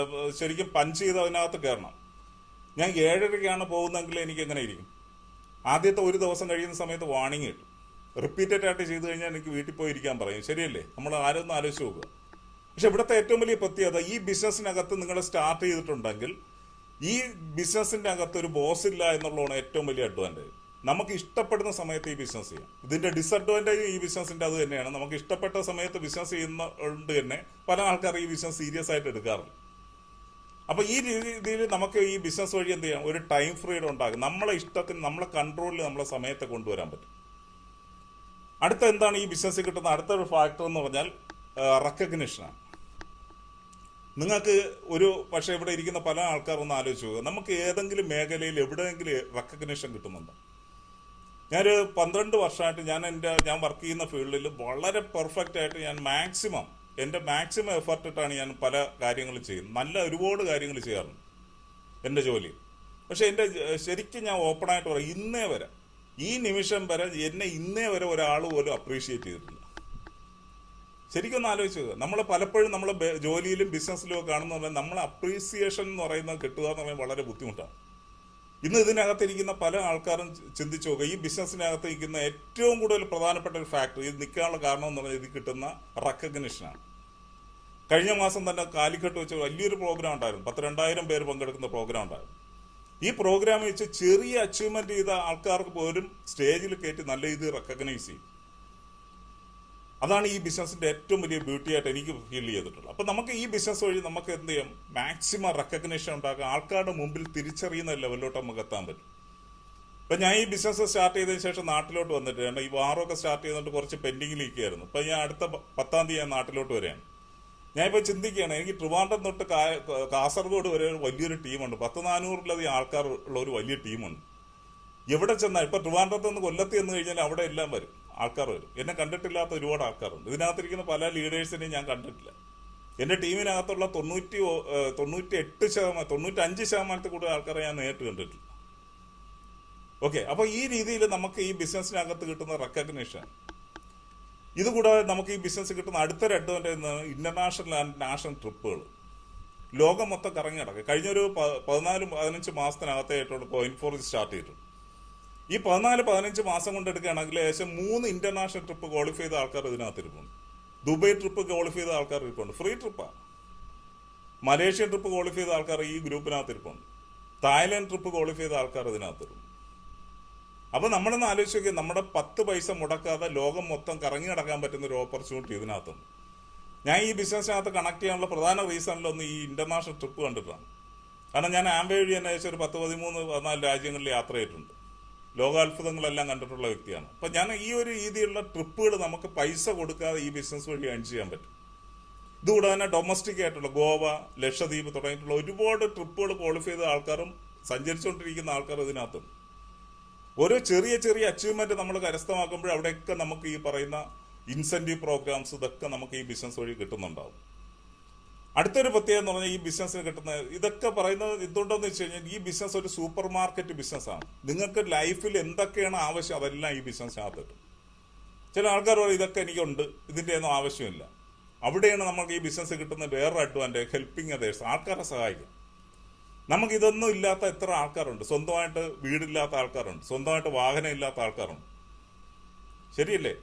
ശരിക്കും പഞ്ച് ചെയ്ത് അതിനകത്ത് കയറണം. ഞാൻ 7:30-ക്കാണ് പോകുന്നതെങ്കിൽ എനിക്ക് എങ്ങനെ ഇരിക്കും? ആദ്യത്തെ ഒരു ദിവസം കഴിയുന്ന സമയത്ത് വാർണിംഗ് കിട്ടും. റിപ്പീറ്റഡ് ആയിട്ട് ചെയ്ത് കഴിഞ്ഞാൽ എനിക്ക് വീട്ടിൽ പോയി ഇരിക്കാൻ പറയും. ശരിയല്ലേ? നമ്മൾ ആരൊന്നും ആലോചിച്ച് നോക്കുക. പക്ഷെ ഇവിടുത്തെ ഏറ്റവും വലിയ പ്രത്യേകത ഈ ബിസിനസ്സിനകത്ത് നിങ്ങൾ സ്റ്റാർട്ട് ചെയ്തിട്ടുണ്ടെങ്കിൽ ഈ ബിസിനസ്സിന്റെ അകത്ത് ഒരു ബോസ് ഇല്ല എന്നുള്ളതാണ് ഏറ്റവും വലിയ അഡ്വാൻറ്റേജ്. നമുക്ക് ഇഷ്ടപ്പെടുന്ന സമയത്ത് ഈ ബിസിനസ് ചെയ്യാം. ഇതിന്റെ ഡിസഡ്വാൻറ്റേജ് ഈ ബിസിനസിന്റെ അത് തന്നെയാണ്. നമുക്ക് ഇഷ്ടപ്പെട്ട സമയത്ത് ബിസിനസ് ചെയ്യുന്നതുകൊണ്ട് തന്നെ പല ആൾക്കാർ ഈ ബിസിനസ് സീരിയസ് ആയിട്ട് എടുക്കാറില്ല. അപ്പൊ ഈ രീതിയിൽ നമുക്ക് ഈ ബിസിനസ് വഴി എന്ത് ചെയ്യാം? ഒരു ടൈം ഫ്രീഡം ഉണ്ടാകും. നമ്മളെ ഇഷ്ടത്തിന് നമ്മളെ കൺട്രോളിൽ നമ്മളെ സമയത്തെ കൊണ്ടുവരാൻ പറ്റും. അടുത്ത എന്താണ് ഈ ബിസിനസ്സിൽ കിട്ടുന്ന അടുത്തൊരു ഫാക്ടർ എന്ന് പറഞ്ഞാൽ റെക്കഗ്നിഷനാണ്. നിങ്ങൾക്ക് പക്ഷേ ഇവിടെ ഇരിക്കുന്ന പല ആൾക്കാരൊന്ന് ആലോചിച്ച് പോകുക. നമുക്ക് ഏതെങ്കിലും മേഖലയിൽ എവിടെയെങ്കിലും റെക്കഗ്നിഷൻ കിട്ടുന്നുണ്ടോ? ഞാനൊരു 12 വർഷമായിട്ട് ഞാൻ വർക്ക് ചെയ്യുന്ന ഫീൽഡിൽ വളരെ പെർഫെക്റ്റ് ആയിട്ട് ഞാൻ എൻ്റെ മാക്സിമം എഫർട്ട് ഇട്ടാണ് ഞാൻ പല കാര്യങ്ങളും ചെയ്യുന്നത്. ഒരുപാട് കാര്യങ്ങൾ ചെയ്യാറുണ്ട് എൻ്റെ ജോലി. പക്ഷെ ശരിക്കും ഞാൻ ഓപ്പണായിട്ട് പറയും, ഇന്നേ വരെ ഈ നിമിഷം വരെ എന്നെ ഒരാൾ പോലും അപ്രീഷിയേറ്റ് ചെയ്തിട്ടില്ല. ശരിക്കും ഒന്ന് ആലോചിച്ച് നമ്മൾ പലപ്പോഴും നമ്മൾ ജോലിയിലും ബിസിനസ്സിലും ഒക്കെ കാണുന്ന പറഞ്ഞാൽ നമ്മൾ അപ്രീസിയേഷൻ എന്ന് പറയുന്നത് കിട്ടുക എന്ന് പറയുന്നത് വളരെ ബുദ്ധിമുട്ടാണ്. ഇന്ന് ഇതിനകത്തിരിക്കുന്ന പല ആൾക്കാരും ചിന്തിച്ചു നോക്കുക, ഈ ബിസിനസ്സിനകത്ത് ഇരിക്കുന്ന ഏറ്റവും കൂടുതൽ പ്രധാനപ്പെട്ട ഒരു ഫാക്ടർ ഇത് നിൽക്കാനുള്ള കാരണം എന്ന് പറഞ്ഞാൽ ഇത് കിട്ടുന്ന റെക്കഗ്നിഷനാണ്. കഴിഞ്ഞ മാസം തന്നെ കാലിക്കട്ട് വെച്ച് വലിയൊരു പ്രോഗ്രാം ഉണ്ടായിരുന്നു. 2,000 പേര് പങ്കെടുക്കുന്ന പ്രോഗ്രാം ഉണ്ടായിരുന്നു. ഈ പ്രോഗ്രാം വെച്ച് ചെറിയ അച്ചീവ്മെന്റ് ചെയ്ത ആൾക്കാർക്ക് പോലും സ്റ്റേജിൽ കയറ്റി നല്ല രീതിയിൽ റെക്കഗ്നൈസ് ചെയ്യും. അതാണ് ഈ ബിസിനസിന്റെ ഏറ്റവും വലിയ ബ്യൂട്ടി ആയിട്ട് എനിക്ക് ഫീൽ ചെയ്തിട്ടുള്ളത്. അപ്പൊ നമുക്ക് ഈ ബിസിനസ് വഴി നമുക്ക് എന്ത് ചെയ്യാം? മാക്സിമം റെക്കഗ്നേഷൻ ഉണ്ടാക്കുക, ആൾക്കാരുടെ മുമ്പിൽ തിരിച്ചറിയുന്ന ലെവലിലോട്ട് നമുക്ക് എത്താൻ പറ്റും. ഇപ്പൊ ഞാൻ ഈ ബിസിനസ് സ്റ്റാർട്ട് ചെയ്തതിനു ശേഷം നാട്ടിലോട്ട് വന്നിട്ട് ഈ വാറൊക്കെ സ്റ്റാർട്ട് ചെയ്തിട്ട് കുറച്ച് പെൻഡിങ്ങിലിരിക്കുകയായിരുന്നു. ഇപ്പൊ ഞാൻ അടുത്ത 10-ാം തീയതി ഞാൻ നാട്ടിലോട്ട് വരികയാണ്. ഞാനിപ്പോൾ ചിന്തിക്കുകയാണ്, എനിക്ക് ട്രിവാൻഡ്രം തൊട്ട് കാസർഗോഡ് വരെ വലിയൊരു ടീമുണ്ട്. 400-ലധികം ആൾക്കാർ ഉള്ള ഒരു വലിയ ടീമുണ്ട്. എവിടെ ചെന്നാൽ ഇപ്പൊ ട്രിവാൻഡ്രത്ത് നിന്ന് കൊല്ലത്ത് ചെന്ന് കഴിഞ്ഞാൽ അവിടെ എല്ലാം വരും, ആൾക്കാർ വരും. എന്നെ കണ്ടിട്ടില്ലാത്ത ഒരുപാട് ആൾക്കാരുണ്ട്. ഇതിനകത്തിരിക്കുന്ന പല ലീഡേഴ്സിനെയും ഞാൻ കണ്ടിട്ടില്ല. എന്റെ ടീമിനകത്തുള്ള 95% കൂടുതൽ ആൾക്കാരെ ഞാൻ നേരിട്ട് കണ്ടിട്ടില്ല. ഓക്കെ, അപ്പൊ ഈ രീതിയിൽ നമുക്ക് ഈ ബിസിനസ്സിനകത്ത് കിട്ടുന്ന റെക്കഗ്നേഷൻ, ഇതുകൂടാതെ നമുക്ക് ഈ ബിസിനസ് കിട്ടുന്ന അടുത്തൊരു അഡ്വാൻറ്റേജ് ഇന്റർനാഷണൽ ആൻഡ് നാഷണൽ ട്രിപ്പുകൾ. ലോകം മൊത്തം കറങ്ങി നടക്കുക. കഴിഞ്ഞൊരു 14-15 മാസത്തിനകത്തായിട്ടുള്ള കോയിൻഫോർജ് സ്റ്റാർട്ട് ചെയ്തിട്ടുണ്ട്. ഈ 14-15 മാസം കൊണ്ട് എടുക്കുകയാണെങ്കിൽ ഏകദേശം 3 ഇന്റർനാഷണൽ ട്രിപ്പ് ക്വാളിഫൈ ചെയ്ത ആൾക്കാർ ഇതിനകത്ത് ഇരിപ്പുണ്ട്. ദുബായ് ട്രിപ്പ് ക്വാളിഫൈ ചെയ്ത ആൾക്കാർ ഇരിപ്പുണ്ട്, ഫ്രീ ട്രിപ്പാണ്. മലേഷ്യൻ ട്രിപ്പ് ക്വാളിഫൈ ചെയ്ത ആൾക്കാർ ഈ ഗ്രൂപ്പിനകത്ത് ഇരിപ്പുണ്ട്. തായ്ലാൻഡ് ട്രിപ്പ് ക്വാളിഫൈ ചെയ്ത ആൾക്കാർ ഇതിനകത്ത് ഇരിപ്പുണ്ട്. അപ്പൊ നമ്മളൊന്ന് ആലോചിച്ച് നോക്കിയാൽ നമ്മുടെ 10 പൈസ മുടക്കാതെ ലോകം മൊത്തം കറങ്ങി നടക്കാൻ പറ്റുന്ന ഒരു ഓപ്പർച്യൂണിറ്റി ഇതിനകത്തുണ്ട്. ഞാൻ ഈ ബിസിനസ്സിനകത്ത് കണക്ട് ചെയ്യാനുള്ള പ്രധാന റീസണിലൊന്ന് ഈ ഇന്റർനാഷണൽ ട്രിപ്പ് കണ്ടിട്ടാണ്. കാരണം ഞാൻ ആംബേ വഴി തന്നെ ഏകദേശം ഒരു 10-13-14 രാജ്യങ്ങളിൽ യാത്ര ചെയ്തിട്ടുണ്ട്. ലോകാത്ഭുതങ്ങളെല്ലാം കണ്ടിട്ടുള്ള വ്യക്തിയാണ്. അപ്പൊ ഞാൻ ഈ ഒരു രീതിയിലുള്ള ട്രിപ്പുകൾ നമുക്ക് പൈസ കൊടുക്കാതെ ഈ ബിസിനസ് വഴി ഏൺ ചെയ്യാൻ പറ്റും. ഇതുകൂടാതെ തന്നെ ഡൊമസ്റ്റിക് ആയിട്ടുള്ള ഗോവ, ലക്ഷദ്വീപ് തുടങ്ങിയിട്ടുള്ള ഒരുപാട് ട്രിപ്പുകൾ ക്വാളിഫൈ ചെയ്ത ആൾക്കാരും സഞ്ചരിച്ചുകൊണ്ടിരിക്കുന്ന ആൾക്കാർ ഇതിനകത്തും. ഓരോ ചെറിയ ചെറിയ അച്ചീവ്മെന്റ് നമ്മൾ കരസ്ഥമാക്കുമ്പോൾ അവിടെയൊക്കെ നമുക്ക് ഈ പറയുന്ന ഇൻസെന്റീവ് പ്രോഗ്രാംസ് ഇതൊക്കെ നമുക്ക് ഈ ബിസിനസ് വഴി കിട്ടുന്നുണ്ടാവും. അടുത്തൊരു പ്രത്യേകത എന്ന് പറഞ്ഞാൽ ഈ ബിസിനസ്സിന് കിട്ടുന്ന ഇതൊക്കെ പറയുന്നത് എന്തുകൊണ്ടെന്ന് വെച്ച് കഴിഞ്ഞാൽ ഈ ബിസിനസ് ഒരു സൂപ്പർ മാർക്കറ്റ് ബിസിനസ്സാണ്. നിങ്ങൾക്ക് ലൈഫിൽ എന്തൊക്കെയാണ് ആവശ്യം അതെല്ലാം ഈ ബിസിനസ്സിനകത്ത് കിട്ടും. ചില ആൾക്കാർ പറയും ഇതൊക്കെ എനിക്കുണ്ട്, ഇതിന്റെ ഒന്നും ആവശ്യമില്ല. അവിടെയാണ് നമുക്ക് ഈ ബിസിനസ് കിട്ടുന്ന വേറൊരു അഡ്വാൻറ്റേജ്, ഹെൽപ്പിംഗ് അതേഴ്സ്, ആൾക്കാരെ സഹായിക്കും. നമുക്ക് ഇതൊന്നും ഇല്ലാത്ത എത്ര ആൾക്കാരുണ്ട്. സ്വന്തമായിട്ട് വീടില്ലാത്ത ആൾക്കാരുണ്ട്, സ്വന്തമായിട്ട് വാഹനം ഇല്ലാത്ത ആൾക്കാരുണ്ട്. ശരിയല്ലേ?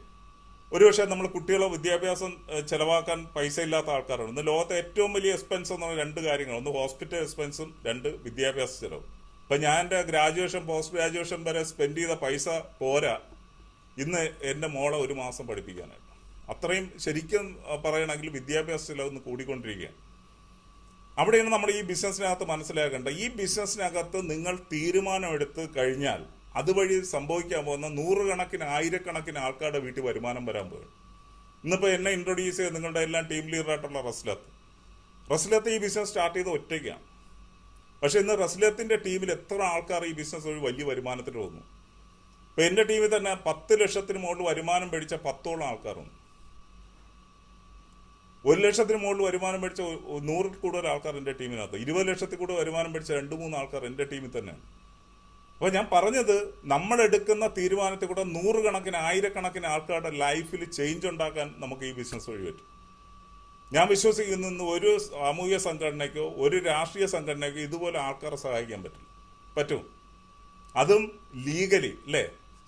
ഒരുപക്ഷെ നമ്മൾ കുട്ടികളെ വിദ്യാഭ്യാസം ചെലവാക്കാൻ പൈസ ഇല്ലാത്ത ആൾക്കാരാണ്. ഇന്ന് ലോകത്തെ ഏറ്റവും വലിയ എക്സ്പെൻസ് എന്ന് പറഞ്ഞാൽ രണ്ട് കാര്യങ്ങൾ: ഒന്ന് ഹോസ്പിറ്റൽ എക്സ്പെൻസും, രണ്ട് വിദ്യാഭ്യാസ ചെലവും. ഇപ്പം ഞാൻ എൻ്റെ ഗ്രാജുവേഷൻ പോസ്റ്റ് ഗ്രാജുവേഷൻ വരെ സ്പെൻഡ് ചെയ്ത പൈസ പോരാ ഇന്ന് എൻ്റെ മോളെ ഒരു മാസം പഠിപ്പിക്കാനായിട്ട്. അത്രയും ശരിക്കും പറയണമെങ്കിൽ വിദ്യാഭ്യാസ ചെലവ് ഒന്ന് കൂടിക്കൊണ്ടിരിക്കുകയാണ്. അവിടെയാണ് നമ്മൾ ഈ ബിസിനസ്സിനകത്ത് മനസ്സിലാക്കേണ്ട. ഈ ബിസിനസ്സിനകത്ത് നിങ്ങൾ തീരുമാനമെടുത്ത് കഴിഞ്ഞാൽ അതുവഴി സംഭവിക്കാൻ പോകുന്ന നൂറുകണക്കിന് ആയിരക്കണക്കിന് ആൾക്കാരുടെ വീട്ടിൽ വരുമാനം വരാൻ പോകും. ഇന്നിപ്പോൾ എന്നെ ഇൻട്രൊഡ്യൂസ് ചെയ്ത് നിങ്ങളുടെ എല്ലാം ടീം ലീഡറായിട്ടുള്ള റസ്ലത്ത് ഈ ബിസിനസ് സ്റ്റാർട്ട് ചെയ്ത് ഒറ്റയ്ക്കാണ്. പക്ഷെ ഇന്ന് റസ്ലത്തിൻ്റെ ടീമിൽ എത്ര ആൾക്കാർ ഈ ബിസിനസ് വഴി വലിയ വരുമാനത്തിന് വന്നു? ഇപ്പം എൻ്റെ ടീമിൽ തന്നെ 10 ലക്ഷത്തിന് മുകളിൽ വരുമാനം മേടിച്ച 10ഓളം ആൾക്കാരുണ്ട്. 1 ലക്ഷത്തിന് മുകളിൽ വരുമാനം മേടിച്ച 100 കൂടുതൽ ആൾക്കാർ എൻ്റെ ടീമിനകത്ത്. 20 ലക്ഷത്തിൽ കൂടുതൽ വരുമാനം മേടിച്ച 2-3 ആൾക്കാർ എൻ്റെ ടീമിൽ തന്നെയാണ്. അപ്പോൾ ഞാൻ പറഞ്ഞത്, നമ്മളെടുക്കുന്ന തീരുമാനത്തിൽ കൂടെ നൂറുകണക്കിന് ആയിരക്കണക്കിന് ആൾക്കാരുടെ ലൈഫിൽ ചേഞ്ച് ഉണ്ടാക്കാൻ നമുക്ക് ഈ ബിസിനസ് വഴി പറ്റും. ഞാൻ വിശ്വസിക്കുന്ന ഒരു സാമൂഹിക സംഘടനയ്ക്കോ ഒരു രാഷ്ട്രീയ സംഘടനയ്ക്കോ ഇതുപോലെ ആൾക്കാരെ സഹായിക്കാൻ പറ്റും. അതും ലീഗലി അല്ലേ?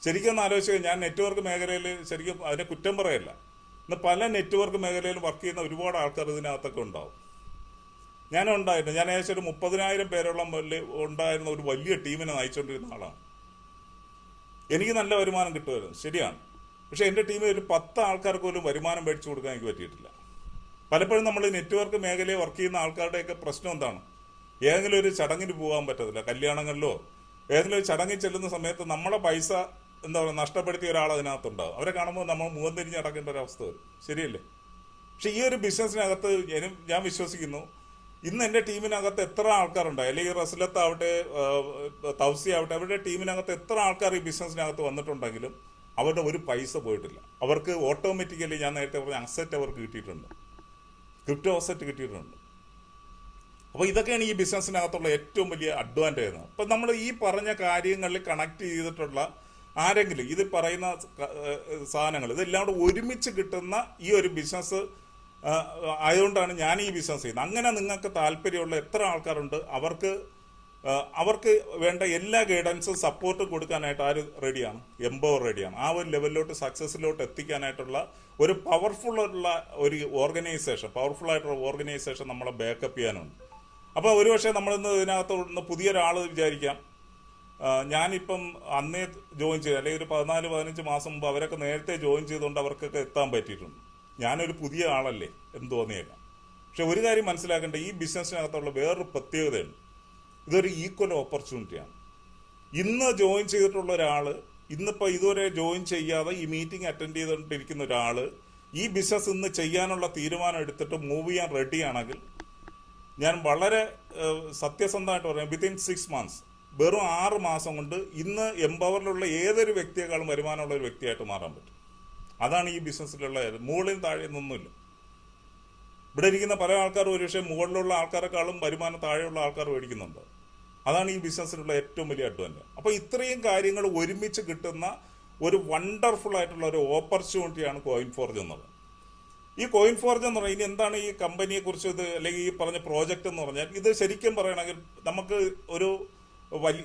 ശരിക്കും ഒന്ന് ആലോചിക്കുക. ഞാൻ നെറ്റ്വർക്ക് മേഖലയിൽ ശരിക്കും അതിനെ കുറ്റം പറയല്ല. ഇന്ന് പല നെറ്റ്വർക്ക് മേഖലയിൽ വർക്ക് ചെയ്യുന്ന ഒരുപാട് ആൾക്കാർ ഇതിനകത്തൊക്കെ ഉണ്ടാവും. ഞാൻ ഏകദേശം ഒരു 30,000 പേരോളം ഉണ്ടായിരുന്ന ഒരു വലിയ ടീമിനെ നയിച്ചുകൊണ്ടിരുന്ന ആളാണ്. എനിക്ക് നല്ല വരുമാനം കിട്ടുമായിരുന്നു, ശരിയാണ്. പക്ഷെ എൻ്റെ ടീമിൽ ഒരു 10 ആൾക്കാർക്ക് പോലും വരുമാനം മേടിച്ചു കൊടുക്കാൻ എനിക്ക് പറ്റിയിട്ടില്ല. പലപ്പോഴും നമ്മൾ നെറ്റ്വർക്ക് മേഖലയിൽ വർക്ക് ചെയ്യുന്ന ആൾക്കാരുടെയൊക്കെ പ്രശ്നം എന്താണ്? ഏതെങ്കിലും ഒരു ചടങ്ങിന് പോകാൻ പറ്റത്തില്ല, കല്യാണങ്ങളിലോ ഏതെങ്കിലും ഒരു ചടങ്ങിൽ ചെല്ലുന്ന സമയത്ത് നമ്മളെ പൈസ എന്താ പറയുക നഷ്ടപ്പെടുത്തിയ ഒരാൾ അതിനകത്തുണ്ടാവും. അവരെ കാണുമ്പോൾ നമ്മൾ മുഖം തിരിഞ്ഞ് നടക്കേണ്ട ഒരു അവസ്ഥ വരും, ശരിയല്ലേ? പക്ഷെ ഈ ഒരു ബിസിനസ്സിനകത്ത് ഞാൻ വിശ്വസിക്കുന്നു, ഇന്ന് എൻ്റെ ടീമിനകത്ത് എത്ര ആൾക്കാരുണ്ട്, അല്ലെങ്കിൽ റസ്ലത്താവട്ടെ തൗസി ആവട്ടെ, അവരുടെ ടീമിനകത്ത് എത്ര ആൾക്കാർ ഈ ബിസിനസ്സിനകത്ത് വന്നിട്ടുണ്ടെങ്കിലും അവരുടെ ഒരു പൈസ പോയിട്ടില്ല. അവർക്ക് ഓട്ടോമാറ്റിക്കലി ഞാൻ നേരത്തെ പറഞ്ഞ അസറ്റ് അവർക്ക് കിട്ടിയിട്ടുണ്ട്, ക്രിപ്റ്റോ അസറ്റ് കിട്ടിയിട്ടുണ്ട്. അപ്പോൾ ഇതൊക്കെയാണ് ഈ ബിസിനസ്സിനകത്തുള്ള ഏറ്റവും വലിയ അഡ്വാൻറ്റേജ്. അപ്പം നമ്മൾ ഈ പറഞ്ഞ കാര്യങ്ങളിൽ കണക്ട് ചെയ്തിട്ടുള്ള ആരെങ്കിലും ഇത് പറയുന്ന സാധനങ്ങൾ ഇതെല്ലാം കൂടെ ഒരുമിച്ച് കിട്ടുന്ന ഈ ഒരു ബിസിനസ് ആയതുകൊണ്ടാണ് ഞാൻ ഈ ബിസിനസ് ചെയ്യുന്നത്. അങ്ങനെ നിങ്ങൾക്ക് താല്പര്യമുള്ള എത്ര ആൾക്കാരുണ്ട്, അവർക്ക് വേണ്ട എല്ലാ ഗൈഡൻസും സപ്പോർട്ടും കൊടുക്കാനായിട്ട് ആര് റെഡിയാണ്? എംപവർ റെഡിയാണ്. ആ ഒരു ലെവലിലോട്ട് സക്സസ്സിലോട്ട് എത്തിക്കാനായിട്ടുള്ള ഒരു പവർഫുൾ ആയിട്ടുള്ള ഓർഗനൈസേഷൻ നമ്മളെ ബാക്കപ്പ് ചെയ്യാനുണ്ട്. അപ്പോൾ ഒരുപക്ഷെ നമ്മളിന്ന് ഇതിനകത്ത് പുതിയൊരാൾ വിചാരിക്കാം, ഞാനിപ്പം അന്നേ ജോയിൻ ചെയ്തു, അല്ലെങ്കിൽ ഒരു 14-15 മാസം മുമ്പ് അവരൊക്കെ നേരത്തെ ജോയിൻ ചെയ്തുകൊണ്ട് അവർക്കൊക്കെ എത്താൻ പറ്റിയിട്ടുണ്ട്. ഞാനൊരു പുതിയ ആളല്ലേ എന്ന് തോന്നിയേക്കാം. പക്ഷെ ഒരു കാര്യം മനസ്സിലാക്കേണ്ട, ഈ ബിസിനസ്സിനകത്തുള്ള വേറൊരു പ്രത്യേകതയുണ്ട്. ഇതൊരു ഈക്വൽ ഓപ്പർച്യൂണിറ്റിയാണ്. ഇന്ന് ജോയിൻ ചെയ്തിട്ടുള്ള ഒരാൾ, ഇന്നിപ്പോൾ ഇതുവരെ ജോയിൻ ചെയ്യാതെ ഈ മീറ്റിംഗ് അറ്റൻഡ് ചെയ്തുകൊണ്ടിരിക്കുന്ന ഒരാൾ ഈ ബിസിനസ് ഇന്ന് ചെയ്യാനുള്ള തീരുമാനം എടുത്തിട്ട് മൂവ് ചെയ്യാൻ റെഡിയാണെങ്കിൽ, ഞാൻ വളരെ സത്യസന്ധമായിട്ട് പറയാം, വിത്തിൻ 6 months, വെറും 6 മാസം കൊണ്ട് ഇന്ന് എംപവറിലുള്ള ഏതൊരു വ്യക്തിയെക്കാളും വരുമാനമുള്ള ഒരു വ്യക്തിയായിട്ട് മാറാൻ പറ്റും. അതാണ് ഈ ബിസിനസ്സിലുള്ള മുകളിൽ താഴെ നിന്നൊന്നുമില്ല. ഇവിടെ ഇരിക്കുന്ന പല ആൾക്കാരും ഒരുപക്ഷെ മുകളിലുള്ള ആൾക്കാരെക്കാളും വരുമാനം താഴെയുള്ള ആൾക്കാർ മേടിക്കുന്നുണ്ട്. അതാണ് ഈ ബിസിനസ്സിലുള്ള ഏറ്റവും വലിയ അഡ്വാൻറ്റേജ്. അപ്പോൾ ഇത്രയും കാര്യങ്ങൾ ഒരുമിച്ച് കിട്ടുന്ന ഒരു വണ്ടർഫുൾ ആയിട്ടുള്ള ഒരു ഓപ്പർച്യൂണിറ്റിയാണ് കോയിൻഫോർജ് എന്നത്. ഈ കോയിൻഫോർജ് എന്ന് പറഞ്ഞാൽ ഇനി എന്താണ് ഈ കമ്പനിയെ കുറിച്ച്, ഇത് അല്ലെങ്കിൽ ഈ പറഞ്ഞ പ്രോജക്റ്റ് എന്ന് പറഞ്ഞാൽ, ഇത് ശരിക്കും പറയണമെങ്കിൽ നമുക്ക് ഒരു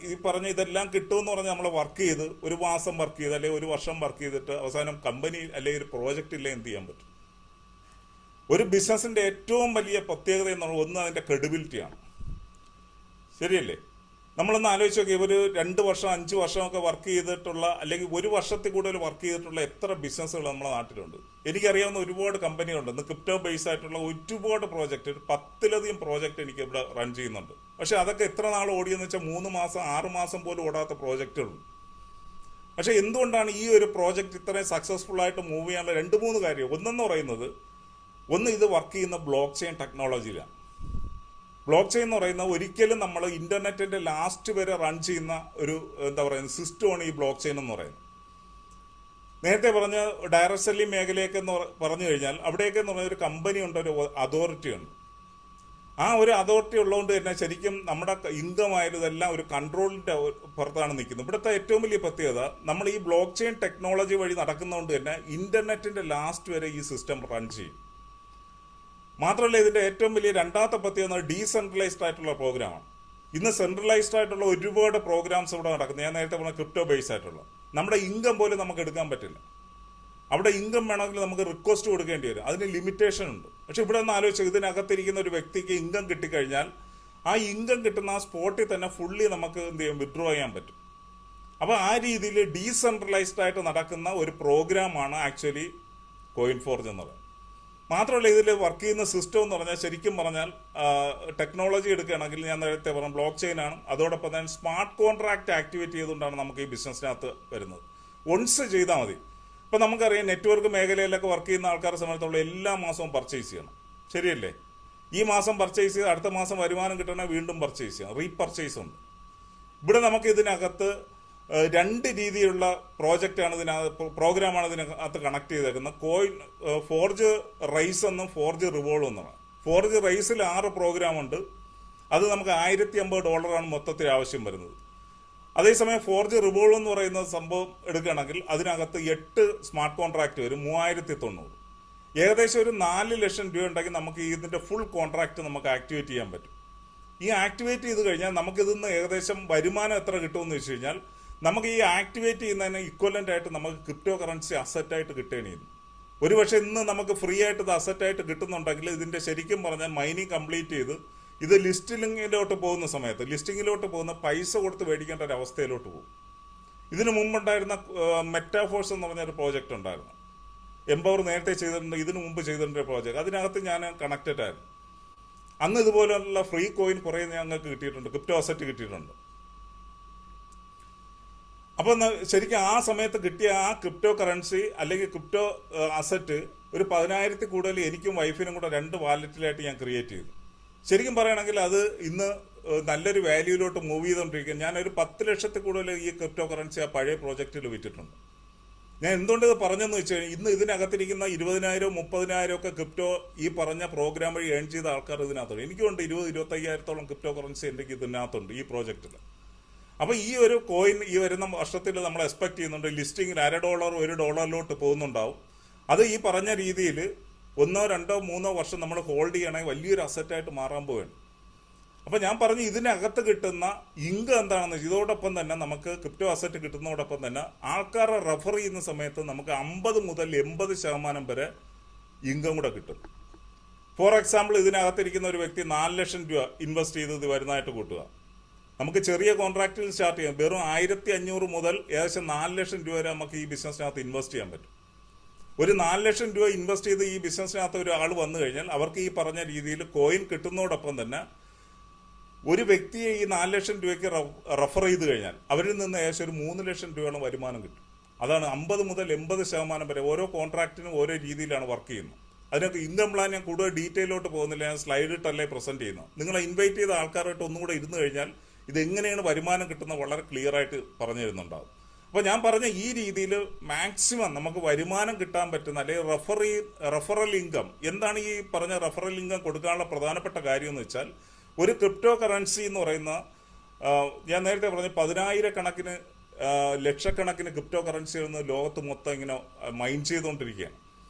ഈ പറഞ്ഞ ഇതെല്ലാം കിട്ടുമെന്ന് പറഞ്ഞാൽ നമ്മൾ വർക്ക് ചെയ്ത് ഒരു മാസം വർക്ക് ചെയ്ത് അല്ലെങ്കിൽ ഒരു വർഷം വർക്ക് ചെയ്തിട്ട് അവസാനം കമ്പനി അല്ലെങ്കിൽ ഒരു പ്രോജക്റ്റ് ഇല്ല എന്ത് ചെയ്യാൻ പറ്റും? ഒരു ബിസിനസിന്റെ ഏറ്റവും വലിയ പ്രത്യേകത എന്ന് പറഞ്ഞാൽ ഒന്ന് അതിന്റെ ക്രെഡിബിലിറ്റിയാണ്, ശരിയല്ലേ? നമ്മളൊന്ന് ആലോചിച്ച് നോക്കി, ഒരു 2 വർഷം 5 വർഷമൊക്കെ വർക്ക് ചെയ്തിട്ടുള്ള അല്ലെങ്കിൽ ഒരു വർഷത്തിൽ കൂടുതൽ വർക്ക് ചെയ്തിട്ടുള്ള എത്ര ബിസിനസ്സുകൾ നമ്മുടെ നാട്ടിലുണ്ട്. എനിക്കറിയാവുന്ന ഒരുപാട് കമ്പനികളുണ്ട്. ഇന്ന് ക്രിപ്റ്റോ ബേസ് ആയിട്ടുള്ള ഒരുപാട് പ്രോജക്റ്റ്, 10-ലധികം പ്രോജക്റ്റ് എനിക്ക് ഇവിടെ റൺ ചെയ്യുന്നുണ്ട്. പക്ഷെ അതൊക്കെ എത്ര നാൾ ഓടിയെന്ന് വെച്ചാൽ 3 മാസം 6 മാസം പോലും ഓടാത്ത പ്രോജക്റ്റുകളുണ്ട്. പക്ഷെ എന്തുകൊണ്ടാണ് ഈ ഒരു പ്രോജക്റ്റ് ഇത്രയും സക്സസ്ഫുൾ ആയിട്ട് മൂവ് ചെയ്യാനുള്ള 2-3 കാര്യം? ഒന്നെന്ന് പറയുന്നത്, ഇത് വർക്ക് ചെയ്യുന്ന ബ്ലോക്ക് ചെയിൻ ടെക്നോളജിയിലാണ്. ബ്ലോക്ക് ചെയിൻ എന്ന് പറയുന്നത് ഒരിക്കലും നമ്മൾ ഇന്റർനെറ്റിന്റെ ലാസ്റ്റ് വരെ റൺ ചെയ്യുന്ന ഒരു സിസ്റ്റമാണ് ഈ ബ്ലോക്ക് ചെയിൻ എന്ന് പറയുന്നത്. നേരത്തെ പറഞ്ഞ ഡയറക്ട് സെല്ലിംഗ് മേഖലയൊക്കെ പറഞ്ഞു കഴിഞ്ഞാൽ അവിടെയൊക്കെ എന്ന് പറഞ്ഞ ഒരു കമ്പനി ഉണ്ട്, ഒരു അതോറിറ്റി ഉണ്ട്. ആ ഒരു അതോറിറ്റി ഉള്ളതുകൊണ്ട് തന്നെ ശരിക്കും നമ്മുടെ ഇൻകം ആയാലും ഇതെല്ലാം ഒരു കൺട്രോളിന്റെ പുറത്താണ് നിൽക്കുന്നത്. ഇവിടുത്തെ ഏറ്റവും വലിയ പ്രത്യേകത, നമ്മൾ ഈ ബ്ലോക്ക് ചെയിൻ ടെക്നോളജി വഴി നടക്കുന്നതുകൊണ്ട് തന്നെ ഇന്റർനെറ്റിന്റെ ലാസ്റ്റ് വരെ ഈ സിസ്റ്റം റൺ ചെയ്യും. മാത്രമല്ല, ഇതിന്റെ ഏറ്റവും വലിയ രണ്ടാമത്തെ പ്രത്യേകത ഡീസെൻട്രലൈസ്ഡ് ആയിട്ടുള്ള പ്രോഗ്രാമാണ്. ഇന്ന് സെൻട്രലൈസ്ഡ് ആയിട്ടുള്ള ഒരുപാട് പ്രോഗ്രാംസ് ഇവിടെ നടക്കുന്നത്. ഞാൻ നേരത്തെ പറഞ്ഞ ക്രിപ്റ്റോ ബേസ് ആയിട്ടുള്ള നമ്മുടെ ഇൻകം പോലും നമുക്ക് എടുക്കാൻ പറ്റില്ല. അവിടെ ഇൻകം വേണമെങ്കിൽ നമുക്ക് റിക്വസ്റ്റ് കൊടുക്കേണ്ടി വരും, അതിന് ലിമിറ്റേഷൻ ഉണ്ട്. പക്ഷെ ഇവിടെ ഒന്ന് ആലോചിച്ചാൽ ഇതിനകത്തിരിക്കുന്ന ഒരു വ്യക്തിക്ക് ഇൻകം കിട്ടിക്കഴിഞ്ഞാൽ ആ ഇൻകം കിട്ടുന്ന ആ സ്പോട്ടിൽ തന്നെ ഫുള്ളി നമുക്ക് എന്ത് ചെയ്യാം, വിഡ്രോ ചെയ്യാൻ പറ്റും. അപ്പോൾ ആ രീതിയിൽ ഡീസെൻട്രലൈസ്ഡ് ആയിട്ട് നടക്കുന്ന ഒരു പ്രോഗ്രാമാണ് ആക്ച്വലി കോയിൻ ഫോർജ് എന്ന് പറയുന്നത്. മാത്രമല്ല ഇതിൽ വർക്ക് ചെയ്യുന്ന സിസ്റ്റം എന്ന് പറഞ്ഞാൽ ശരിക്കും പറഞ്ഞാൽ ടെക്നോളജി എടുക്കുകയാണെങ്കിൽ ഞാൻ നേരത്തെ പറഞ്ഞ ബ്ലോക്ക് ചെയിൻ ആണ്. അതോടൊപ്പം തന്നെ സ്മാർട്ട് കോൺട്രാക്ട് ആക്ടിവേറ്റ് ചെയ്തുകൊണ്ടാണ് നമുക്ക് ഈ ബിസിനസ്സിനകത്ത് വരുന്നത്. ഒൺസ് ചെയ്താൽ മതി. ഇപ്പം നമുക്കറിയാം നെറ്റ്വർക്ക് മേഖലയിലൊക്കെ വർക്ക് ചെയ്യുന്ന ആൾക്കാരെ സംബന്ധിച്ചുള്ള എല്ലാ മാസവും പർച്ചേസ് ചെയ്യണം, ശരിയല്ലേ? ഈ മാസം പർച്ചേസ് ചെയ്ത് അടുത്ത മാസം വരുമാനം കിട്ടണമെങ്കിൽ വീണ്ടും പർച്ചേസ് ചെയ്യണം, റീപർച്ചേസ് ഉണ്ട്. ഇവിടെ നമുക്ക് ഇതിനകത്ത് രണ്ട് രീതിയിലുള്ള പ്രോഗ്രാമാണ് ഇതിനകത്ത് കണക്ട് ചെയ്തേക്കുന്നത്. കോയിൻ ഫോർജ് റൈസ് എന്നും ഫോർജ് റിവോൾവ് എന്നുമാണ്. ഫോർജ് റൈസിൽ 6 പ്രോഗ്രാമുണ്ട്. അത് നമുക്ക് $1050 മൊത്തത്തിൽ ആവശ്യം വരുന്നത്. അതേസമയം ഫോർജ് റിവോൾവ് എന്ന് പറയുന്ന സംഭവം എടുക്കുകയാണെങ്കിൽ അതിനകത്ത് 8 സ്മാർട്ട് കോൺട്രാക്ട് വരും, 3090. ഏകദേശം ഒരു 4 ലക്ഷം രൂപ ഉണ്ടെങ്കിൽ നമുക്ക് ഇതിന്റെ ഫുൾ കോൺട്രാക്ട് നമുക്ക് ആക്ടിവേറ്റ് ചെയ്യാൻ പറ്റും. ഈ ആക്ടിവേറ്റ് ചെയ്ത് കഴിഞ്ഞാൽ നമുക്കിതിന്ന് ഏകദേശം വരുമാനം എത്ര കിട്ടുമെന്ന് വെച്ച് കഴിഞ്ഞാൽ നമുക്ക് ഈ ആക്ടിവേറ്റ് ചെയ്യുന്നതിന് ഇക്വലന്റ് ആയിട്ട് നമുക്ക് ക്രിപ്റ്റോ കറൻസി അസറ്റായിട്ട് കിട്ടേണ്ടി ചെയ്യുന്നു. ഒരുപക്ഷെ ഇന്ന് നമുക്ക് ഫ്രീ ആയിട്ട് ഇത് അസറ്റായിട്ട് കിട്ടുന്നുണ്ടെങ്കിൽ ഇതിന്റെ ശരിക്കും പറഞ്ഞാൽ മൈനിങ് കംപ്ലീറ്റ് ചെയ്ത് ഇത് ലിസ്റ്റിങ്ങിലോട്ട് പോകുന്ന പൈസ കൊടുത്ത് മേടിക്കേണ്ട ഒരു അവസ്ഥയിലോട്ട് പോകും. ഇതിനു മുമ്പുണ്ടായിരുന്ന മെറ്റാഫോഴ്സ് എന്ന് പറഞ്ഞൊരു പ്രോജക്റ്റ് ഉണ്ടായിരുന്നു. എംപവർ നേരത്തെ ചെയ്തിട്ടുണ്ട്, ഇതിനു മുമ്പ് ചെയ്തിട്ടുണ്ട് പ്രോജക്റ്റ്. അതിനകത്ത് ഞാൻ കണക്റ്റഡ് ആയിരുന്നു. അന്ന് ഇതുപോലുള്ള ഫ്രീ കോയിൻ കുറേ ഞങ്ങൾക്ക് കിട്ടിയിട്ടുണ്ട്, ക്രിപ്റ്റോ അസറ്റ് കിട്ടിയിട്ടുണ്ട്. അപ്പം ശരിക്കും ആ സമയത്ത് കിട്ടിയ ആ ക്രിപ്റ്റോ കറൻസി അല്ലെങ്കിൽ ക്രിപ്റ്റോ അസറ്റ് ഒരു 10,000 കൂടുതൽ എനിക്കും വൈഫിനും കൂടെ 2 വാലറ്റിലായിട്ട് ഞാൻ ക്രിയേറ്റ് ചെയ്തു. ശരിക്കും പറയുകയാണെങ്കിൽ അത് ഇന്ന് നല്ലൊരു വാല്യൂയിലോട്ട് മൂവ് ചെയ്തുകൊണ്ടിരിക്കുക. ഞാനൊരു 10 ലക്ഷത്തിൽ കൂടുതൽ ഈ ക്രിപ്റ്റോ കറൻസി ആ പഴയ പ്രോജക്റ്റിൽ വിറ്റിട്ടുണ്ട്. ഞാൻ എന്തുകൊണ്ട് ഇത് പറഞ്ഞെന്ന് വെച്ച് കഴിഞ്ഞാൽ ഇന്ന് ഇതിനകത്തിരിക്കുന്ന 20,000 30,000 ഒക്കെ ക്രിപ്റ്റോ ഈ പറഞ്ഞ പ്രോഗ്രാം വഴി ഏൺ ചെയ്ത ആൾക്കാർ ഇതിനകത്തുണ്ട്. എനിക്കുണ്ട് 20-25,000 ക്രിപ്റ്റോ കറൻസി എൻ്റെ ഇതിനകത്തുണ്ട് ഈ പ്രോജക്റ്റിൽ. അപ്പോൾ ഈ ഒരു കോയിൻ ഈ വരുന്ന വർഷത്തിൽ നമ്മൾ എക്സ്പെക്ട് ചെയ്യുന്നുണ്ട് ലിസ്റ്റിങ്ങിൽ $1 $1 പോകുന്നുണ്ടാവും. അത് ഈ പറഞ്ഞ രീതിയിൽ 1 2 3 വർഷം നമ്മൾ ഹോൾഡ് ചെയ്യണമെങ്കിൽ വലിയൊരു അസറ്റായിട്ട് മാറാൻ പോവുകയാണ്. അപ്പോൾ ഞാൻ പറഞ്ഞു ഇതിനകത്ത് കിട്ടുന്ന ഇൻകം എന്താണെന്ന് വെച്ചാൽ ഇതോടൊപ്പം തന്നെ നമുക്ക് ക്രിപ്റ്റോ അസറ്റ് കിട്ടുന്നതോടൊപ്പം തന്നെ ആൾക്കാരെ റെഫർ ചെയ്യുന്ന സമയത്ത് നമുക്ക് 50 മുതൽ 80% വരെ ഇൻകം കൂടെ കിട്ടും. ഫോർ എക്സാമ്പിൾ ഇതിനകത്തിരിക്കുന്ന ഒരു വ്യക്തി 4 ലക്ഷം രൂപ ഇൻവെസ്റ്റ് ചെയ്ത് ഇത് വരുന്നതായിട്ട് കൂട്ടുക. നമുക്ക് ചെറിയ കോൺട്രാക്റ്റിൽ സ്റ്റാർട്ട് ചെയ്യാം. വെറും 1500 മുതൽ ഏകദേശം 4 ലക്ഷം രൂപ വരെ നമുക്ക് ഈ ബിസിനസ്സിനകത്ത് ഇൻവെസ്റ്റ് ചെയ്യാൻ പറ്റും. ഒരു 4 ലക്ഷം രൂപ ഇൻവെസ്റ്റ് ചെയ്ത് ഈ ബിസിനസ്സിനകത്ത് ഒരാൾ വന്നു കഴിഞ്ഞാൽ അവർക്ക് ഈ പറഞ്ഞ രീതിയിൽ കോയിൻ കിട്ടുന്നതോടൊപ്പം തന്നെ ഒരു വ്യക്തിയെ ഈ 4 ലക്ഷം രൂപയ്ക്ക് റെഫർ ചെയ്ത് കഴിഞ്ഞാൽ അവരിൽ നിന്ന് ഏകദേശം ഒരു 3 ലക്ഷം രൂപയോളം വരുമാനം കിട്ടും. അതാണ് 50 മുതൽ 80% വരെ ഓരോ കോൺട്രാക്റ്റിനും ഓരോ രീതിയിലാണ് വർക്ക് ചെയ്യുന്നത്. അതിനകത്ത് ഇൻകം പ്ലാൻ ഞാൻ കൂടുതൽ ഡീറ്റെയിലോട്ട് പോകുന്നില്ല, ഞാൻ സ്ലൈഡ് ഇട്ടല്ലേ പ്രസന്റ് ചെയ്യുന്നത്. നിങ്ങളെ ഇൻവൈറ്റ് ചെയ്ത ആൾക്കാരായിട്ട് ഒന്നുകൂടെ ഇരുന്ന് കഴിഞ്ഞാൽ ഇത് എങ്ങനെയാണ് വരുമാനം കിട്ടുന്നത് വളരെ ക്ലിയർ ആയിട്ട് പറഞ്ഞു തരുന്നുണ്ടാവും. അപ്പോൾ ഞാൻ പറഞ്ഞ ഈ രീതിയിൽ മാക്സിമം നമുക്ക് വരുമാനം കിട്ടാൻ പറ്റുന്ന അല്ലെങ്കിൽ റെഫറൽ ഇൻകം എന്താണ് ഈ പറഞ്ഞ റെഫറൽ ഇൻകം കൊടുക്കാനുള്ള പ്രധാനപ്പെട്ട കാര്യം എന്ന് വെച്ചാൽ ഒരു ക്രിപ്റ്റോ കറൻസി എന്ന് പറയുന്ന ഞാൻ നേരത്തെ പറഞ്ഞ 10,000 കണക്കിന് ലക്ഷക്കണക്കിന് ക്രിപ്റ്റോ കറൻസികൾ ലോകത്ത് മൊത്തം ഇങ്ങനെ മൈൻ ചെയ്തുകൊണ്ടിരിക്കുകയാണ്.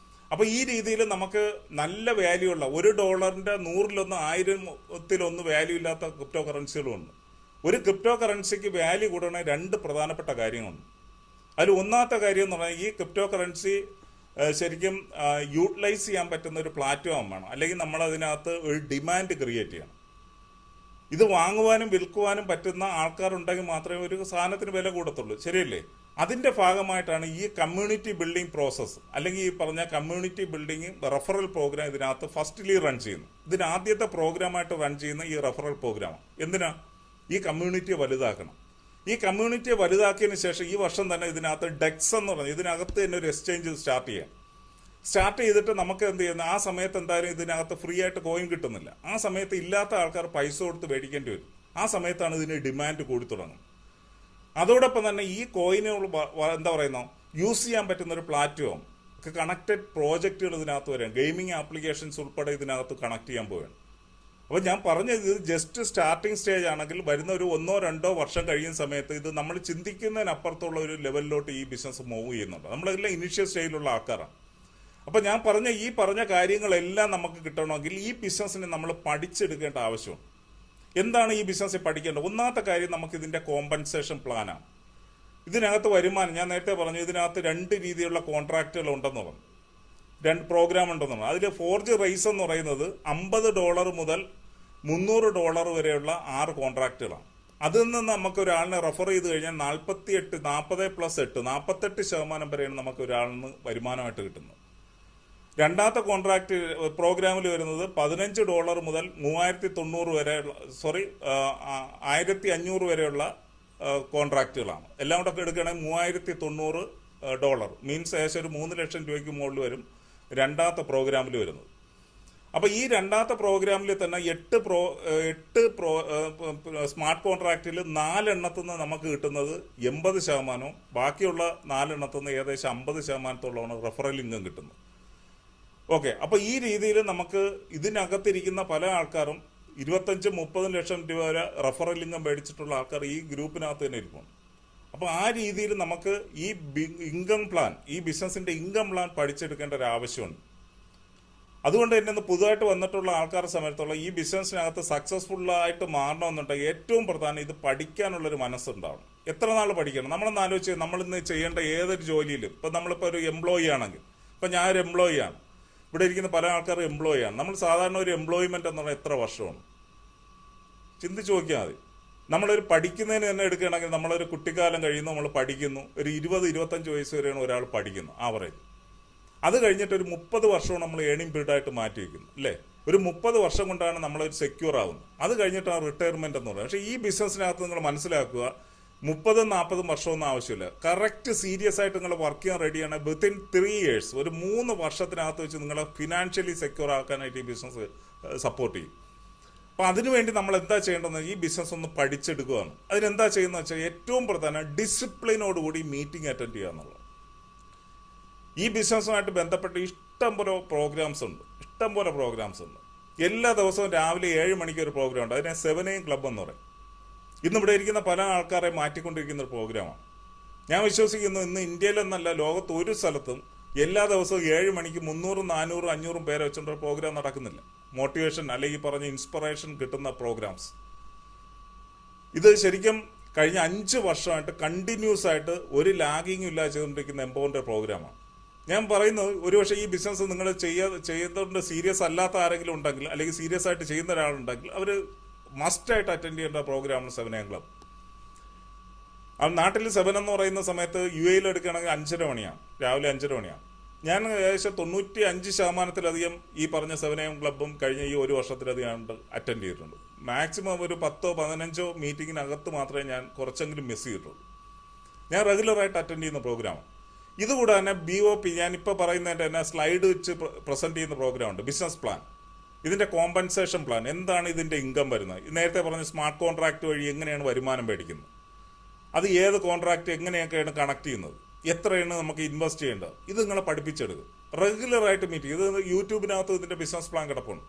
അപ്പോൾ ഈ രീതിയിൽ നമുക്ക് നല്ല വാല്യൂ ഉള്ള $1 100 1000 വാല്യൂ ഇല്ലാത്ത ക്രിപ്റ്റോ കറൻസികളുമുണ്ട്. ഒരു ക്രിപ്റ്റോ കറൻസിക്ക് വാല്യൂ കൂടണമെങ്കിൽ 2 പ്രധാനപ്പെട്ട കാര്യങ്ങളുണ്ട്. അതിൽ ഒന്നാമത്തെ കാര്യം എന്ന് പറഞ്ഞാൽ ഈ ക്രിപ്റ്റോ കറൻസി ശരിക്കും യൂട്ടിലൈസ് ചെയ്യാൻ പറ്റുന്ന ഒരു പ്ലാറ്റ്ഫോം വേണം, അല്ലെങ്കിൽ നമ്മൾ അതിനകത്ത് ഒരു ഡിമാൻഡ് ക്രിയേറ്റ് ചെയ്യണം. ഇത് വാങ്ങുവാനും വിൽക്കുവാനും പറ്റുന്ന ആൾക്കാരുണ്ടെങ്കിൽ മാത്രമേ ഒരു സാധനത്തിന് വില കൂടത്തുള്ളൂ, ശരിയല്ലേ? അതിന്റെ ഭാഗമായിട്ടാണ് ഈ കമ്മ്യൂണിറ്റി ബിൽഡിംഗ് പ്രോസസ്സ് അല്ലെങ്കിൽ ഈ പറഞ്ഞ കമ്മ്യൂണിറ്റി ബിൽഡിംഗ് റെഫറൽ പ്രോഗ്രാം ഇതിനകത്ത് ഫസ്റ്റ്ലി റൺ ചെയ്യുന്നു. ഇതിന് ആദ്യത്തെ പ്രോഗ്രാമായിട്ട് റൺ ചെയ്യുന്ന ഈ റെഫറൽ പ്രോഗ്രാം എന്തിനാ? ഈ കമ്മ്യൂണിറ്റിയെ വലുതാക്കണം. ഈ കമ്മ്യൂണിറ്റിയെ വലുതാക്കിയതിന് ശേഷം ഈ വർഷം തന്നെ ഇതിനകത്ത് ഡെക്സ് എന്ന് പറഞ്ഞാൽ ഇതിനകത്ത് തന്നെ ഒരു എക്സ്ചേഞ്ച് സ്റ്റാർട്ട് ചെയ്തിട്ട് നമുക്ക് എന്ത് ചെയ്യുന്നു, ആ സമയത്ത് എന്തായാലും ഇതിനകത്ത് ഫ്രീ ആയിട്ട് കോയിൻ കിട്ടുന്നില്ല. ആ സമയത്ത് ഇല്ലാത്ത ആൾക്കാർ പൈസ കൊടുത്ത് മേടിക്കേണ്ടി വരും. ആ സമയത്താണ് ഇതിന് ഡിമാൻഡ് കൂടി തുടങ്ങുന്നത്. അതോടൊപ്പം തന്നെ ഈ കോയിനുകൾ എന്താ പറയുന്ന യൂസ് ചെയ്യാൻ പറ്റുന്ന ഒരു പ്ലാറ്റ്ഫോം കണക്റ്റഡ് പ്രോജക്റ്റുകൾ ഇതിനകത്ത് വരാം. ഗെയിമിംഗ് ആപ്ലിക്കേഷൻസ് ഉൾപ്പെടെ ഇതിനകത്ത് കണക്ട് ചെയ്യാൻ പോവുകയാണ്. അപ്പോൾ ഞാൻ പറഞ്ഞത് ഇത് ജസ്റ്റ് സ്റ്റാർട്ടിംഗ് സ്റ്റേജ് ആണെങ്കിൽ വരുന്ന ഒരു 1 2 വർഷം കഴിയുന്ന സമയത്ത് ഇത് നമ്മൾ ചിന്തിക്കുന്നതിനപ്പുറത്തുള്ള ഒരു ലെവലിലോട്ട് ഈ ബിസിനസ് മൂവ് ചെയ്യുന്നുണ്ട്. നമ്മളെല്ലാം ഇനീഷ്യൽ സ്റ്റേജിലുള്ള ആൾക്കാരാണ്. അപ്പോൾ ഞാൻ ഈ പറഞ്ഞ കാര്യങ്ങളെല്ലാം നമുക്ക് കിട്ടണമെങ്കിൽ ഈ ബിസിനസ്സിനെ നമ്മൾ പഠിച്ചെടുക്കേണ്ട ആവശ്യമുണ്ട്. എന്താണ് ഈ ബിസിനസ്സിൽ പഠിക്കേണ്ടത്? ഒന്നാമത്തെ കാര്യം നമുക്ക് ഇതിൻ്റെ കോമ്പൻസേഷൻ പ്ലാനാണ്. ഇതിനകത്ത് വരുമാനം ഞാൻ നേരത്തെ പറഞ്ഞു, ഇതിനകത്ത് 2 രീതിയിലുള്ള കോൺട്രാക്റ്റുകൾ ഉണ്ടെന്ന് പറഞ്ഞു, 2 പ്രോഗ്രാം ഉണ്ടെന്ന് പറഞ്ഞു. അതിൽ ഫോർജ് റൈസ് എന്ന് പറയുന്നത് $50 മുതൽ $300 വരെയുള്ള 6 കോൺട്രാക്റ്റുകളാണ്. അതിൽ നിന്ന് നമുക്ക് ഒരാളിനെ റെഫർ ചെയ്ത് കഴിഞ്ഞാൽ 48% വരെയാണ് നമുക്ക് ഒരാളിന് വരുമാനമായിട്ട് കിട്ടുന്നത്. രണ്ടാമത്തെ കോൺട്രാക്ട് പ്രോഗ്രാമിൽ വരുന്നത് $15 മുതൽ 3090 വരെ 1500 വരെയുള്ള കോൺട്രാക്റ്റുകളാണ്. എല്ലാം കൂടെ എടുക്കുകയാണെങ്കിൽ $3090 മീൻസ് ഏകദേശം ഒരു 3 ലക്ഷം രൂപയ്ക്ക് മുകളിൽ വരും രണ്ടാമത്തെ പ്രോഗ്രാമിൽ വരുന്നത്. അപ്പോൾ ഈ രണ്ടാമത്തെ പ്രോഗ്രാമിൽ തന്നെ 8 സ്മാർട്ട് കോൺട്രാക്റ്റിൽ 4 എണ്ണത്തിൽ നിന്ന് നമുക്ക് കിട്ടുന്നത് 80%, ബാക്കിയുള്ള 4 എണ്ണത്തിൽ നിന്ന് ഏകദേശം 50%-ഓളമാണ് റെഫറൽ ഇൻകം കിട്ടുന്നത്. ഓക്കെ, അപ്പോൾ ഈ രീതിയിൽ നമുക്ക് ഇതിനകത്തിരിക്കുന്ന പല ആൾക്കാരും 25-30 ലക്ഷം രൂപ വരെ റെഫറൽ ഇൻകം മേടിച്ചിട്ടുള്ള ആൾക്കാർ ഈ ഗ്രൂപ്പിനകത്ത് തന്നെ ഇരിക്കുന്നു. അപ്പോൾ ആ രീതിയിൽ നമുക്ക് ഈ ഇൻകം പ്ലാൻ, ഈ ബിസിനസിൻ്റെ ഇൻകം പ്ലാൻ പഠിച്ചെടുക്കേണ്ട ഒരു ആവശ്യമുണ്ട്. അതുകൊണ്ട് തന്നെ പുതുതായിട്ട് വന്നിട്ടുള്ള ആൾക്കാരെ സമയത്തുള്ള ഈ ബിസിനസ്സിനകത്ത് സക്സസ്ഫുള്ളായിട്ട് മാറണമെന്നുണ്ടെങ്കിൽ ഏറ്റവും പ്രധാനം ഇത് പഠിക്കാനുള്ളൊരു മനസ്സുണ്ടാവണം. എത്ര നാൾ പഠിക്കണം? നമ്മളൊന്ന് ആലോചിച്ച്, നമ്മളിന്ന് ചെയ്യേണ്ട ഏതൊരു ജോലിയിലും, ഇപ്പം നമ്മളിപ്പോൾ ഒരു എംപ്ലോയി ആണെങ്കിൽ, ഇപ്പം ഞാനൊരു എംപ്ലോയി ആണ്, ഇവിടെ ഇരിക്കുന്ന പല ആൾക്കാരും എംപ്ലോയി ആണ്. നമ്മൾ സാധാരണ ഒരു എംപ്ലോയ്മെന്റ് എന്ന് പറഞ്ഞാൽ എത്ര വർഷമാണ്? ചിന്തിച്ച് നോക്കിയാൽ മതി. നമ്മളൊരു പഠിക്കുന്നതിന് തന്നെ എടുക്കുകയാണെങ്കിൽ നമ്മളൊരു കുട്ടിക്കാലം കഴിയുന്നു, നമ്മൾ പഠിക്കുന്നു, ഒരു 20-25 വയസ്സ് വരെയാണ് ഒരാൾ പഠിക്കുന്നത് ആവറേജ്. അത് കഴിഞ്ഞിട്ട് ഒരു 30 വർഷമാണ് നമ്മൾ ഏണിംഗ് പീരീഡായിട്ട് മാറ്റി വയ്ക്കുന്നത്, അല്ലേ? ഒരു 30 വർഷം കൊണ്ടാണ് നമ്മളൊരു സെക്യൂർ ആവുന്നത്. അത് കഴിഞ്ഞിട്ടാണ് റിട്ടയർമെന്റ് എന്ന് പറയുന്നത്. പക്ഷേ ഈ ബിസിനസ്സിനകത്ത് നിങ്ങൾ മനസ്സിലാക്കുക, 30-40 വർഷമൊന്നും ആവശ്യമില്ല. കറക്റ്റ് സീരിയസ് ആയിട്ട് നിങ്ങൾ വർക്ക് ചെയ്യാൻ റെഡിയാണ്. വിത്തിൻ 3 ഇയേഴ്സ്, ഒരു 3 വർഷത്തിനകത്ത് വെച്ച് നിങ്ങളെ ഫിനാൻഷ്യലി സെക്യൂർ ആക്കാനായിട്ട് ഈ ബിസിനസ് സപ്പോർട്ട് ചെയ്യും. അപ്പോൾ അതിനുവേണ്ടി നമ്മൾ എന്താ ചെയ്യേണ്ടതെന്ന്, ഈ ബിസിനസ് ഒന്ന് പഠിച്ചെടുക്കുകയാണ്. അതിനെന്താ ചെയ്യുന്നത് വെച്ചാൽ ഏറ്റവും പ്രധാനം ഡിസിപ്ലിനോടുകൂടി മീറ്റിംഗ് അറ്റൻഡ് ചെയ്യുക എന്നുള്ളത്. ഈ ബിസിനസ്സുമായിട്ട് ബന്ധപ്പെട്ട് ഇഷ്ടംപോലെ പ്രോഗ്രാംസ് ഉണ്ട്. എല്ലാ ദിവസവും രാവിലെ 7 മണിക്ക് ഒരു പ്രോഗ്രാം ഉണ്ട്. അതിനെ 7 AM ക്ലബ് എന്ന് പറയും. ഇന്നിവിടെ ഇരിക്കുന്ന പല ആൾക്കാരെ മാറ്റിക്കൊണ്ടിരിക്കുന്ന ഒരു പ്രോഗ്രാമാണ്. ഞാൻ വിശ്വസിക്കുന്നു ഇന്ന് ഇന്ത്യയിലെന്നല്ല ലോകത്ത് ഒരു സ്ഥലത്തും എല്ലാ ദിവസവും 7 മണിക്ക് 300, 400, 500 പേരെ വെച്ചുകൊണ്ടൊരു പ്രോഗ്രാം നടക്കുന്നില്ല. മോട്ടിവേഷൻ അല്ലെങ്കിൽ പറഞ്ഞ ഇൻസ്പിറേഷൻ കിട്ടുന്ന പ്രോഗ്രാംസ്. ഇത് ശരിക്കും കഴിഞ്ഞ 5 വർഷമായിട്ട് കണ്ടിന്യൂസ് ആയിട്ട് ഒരു ലാഗിങ്ങും ഇല്ലാതെ ചെയ്തുകൊണ്ടിരിക്കുന്ന എംപവറിന്റെ പ്രോഗ്രാമാണ്. ഞാൻ പറയുന്നത്, ഒരുപക്ഷെ ഈ ബിസിനസ് നിങ്ങൾ ചെയ്യുന്നതുകൊണ്ട് സീരിയസ് അല്ലാത്ത ആരെങ്കിലും ഉണ്ടെങ്കിൽ, അല്ലെങ്കിൽ സീരിയസ് ആയിട്ട് ചെയ്യുന്ന ഒരാളുണ്ടെങ്കിൽ, അവർ മസ്റ്റായിട്ട് അറ്റൻഡ് ചെയ്യേണ്ട പ്രോഗ്രാമാണ് 7 AM ക്ലബ്. നാട്ടിൽ 7 എന്ന് പറയുന്ന സമയത്ത് UAE എടുക്കുകയാണെങ്കിൽ 5:30 മണിയാണ്, രാവിലെ 5:30 മണിയാണ്. ഞാൻ ഏകദേശം 95%-ലധികം ഈ പറഞ്ഞ 7 AM ക്ലബും കഴിഞ്ഞ ഈ ഒരു വർഷത്തിലധികം അറ്റൻഡ് ചെയ്തിട്ടുണ്ട്. മാക്സിമം ഒരു 10-15 മീറ്റിങ്ങിനകത്ത് മാത്രമേ ഞാൻ കുറച്ചെങ്കിലും മിസ് ചെയ്തിട്ടുള്ളൂ. ഞാൻ റെഗുലറായിട്ട് അറ്റൻഡ് ചെയ്യുന്ന പ്രോഗ്രാമാണ്. ഇതുകൂടെ തന്നെ BOP, ഞാനിപ്പോൾ പറയുന്നതിൻ്റെ തന്നെ സ്ലൈഡ് വെച്ച് പ്രസന്റ് ചെയ്യുന്ന പ്രോഗ്രാം ഉണ്ട്. ബിസിനസ് പ്ലാൻ, ഇതിന്റെ കോമ്പൻസേഷൻ പ്ലാൻ, എന്താണ് ഇതിന്റെ ഇൻകം വരുന്നത്, നേരത്തെ പറഞ്ഞ സ്മാർട്ട് കോൺട്രാക്ട് വഴി എങ്ങനെയാണ് വരുമാനം മേടിക്കുന്നത്, അത് ഏത് കോൺട്രാക്ട് എങ്ങനെയൊക്കെയാണ് കണക്ട് ചെയ്യുന്നത്, എത്രയാണ് നമുക്ക് ഇൻവെസ്റ്റ് ചെയ്യേണ്ടത്, ഇത് നിങ്ങളെ പഠിപ്പിച്ചെടുക്കും. റെഗുലറായിട്ട് മീറ്റ് ചെയ്യും. ഇത് യൂട്യൂബിനകത്ത് ഇതിന്റെ ബിസിനസ് പ്ലാൻ കിടപ്പുണ്ട്.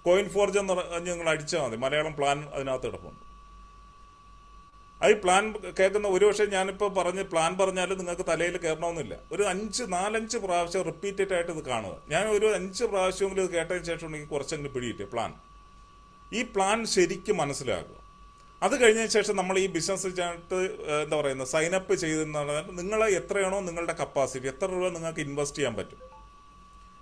കോയിൻ ഫോർജ് എന്ന് നിങ്ങൾ അടിച്ചാൽ മതി, മലയാളം പ്ലാൻ അതിനകത്ത് കിടപ്പുണ്ട്. ഈ പ്ലാൻ കേൾക്കുന്ന ഒരുപക്ഷെ ഞാനിപ്പോൾ പ്ലാൻ പറഞ്ഞാലും നിങ്ങൾക്ക് തലയിൽ കയറണമെന്നില്ല. ഒരു 4-5 പ്രാവശ്യം റിപ്പീറ്റഡ് ആയിട്ട് ഇത് കാണുക. ഞാൻ ഒരു 5 പ്രാവശ്യമെങ്കിലും ഇത് കേട്ടതിന് ശേഷം ഉണ്ടെങ്കിൽ കുറച്ചെങ്കിലും പിടിയിട്ട് ഈ പ്ലാൻ ശരിക്കും മനസ്സിലാക്കുക. അത് കഴിഞ്ഞതിന് ശേഷം നമ്മൾ ഈ ബിസിനസ് എന്താ പറയുന്നത്, സൈനപ്പ് ചെയ്തെന്ന് നിങ്ങൾ എത്രയാണോ നിങ്ങളുടെ കപ്പാസിറ്റി, എത്ര രൂപ നിങ്ങൾക്ക് ഇൻവെസ്റ്റ് ചെയ്യാൻ പറ്റും,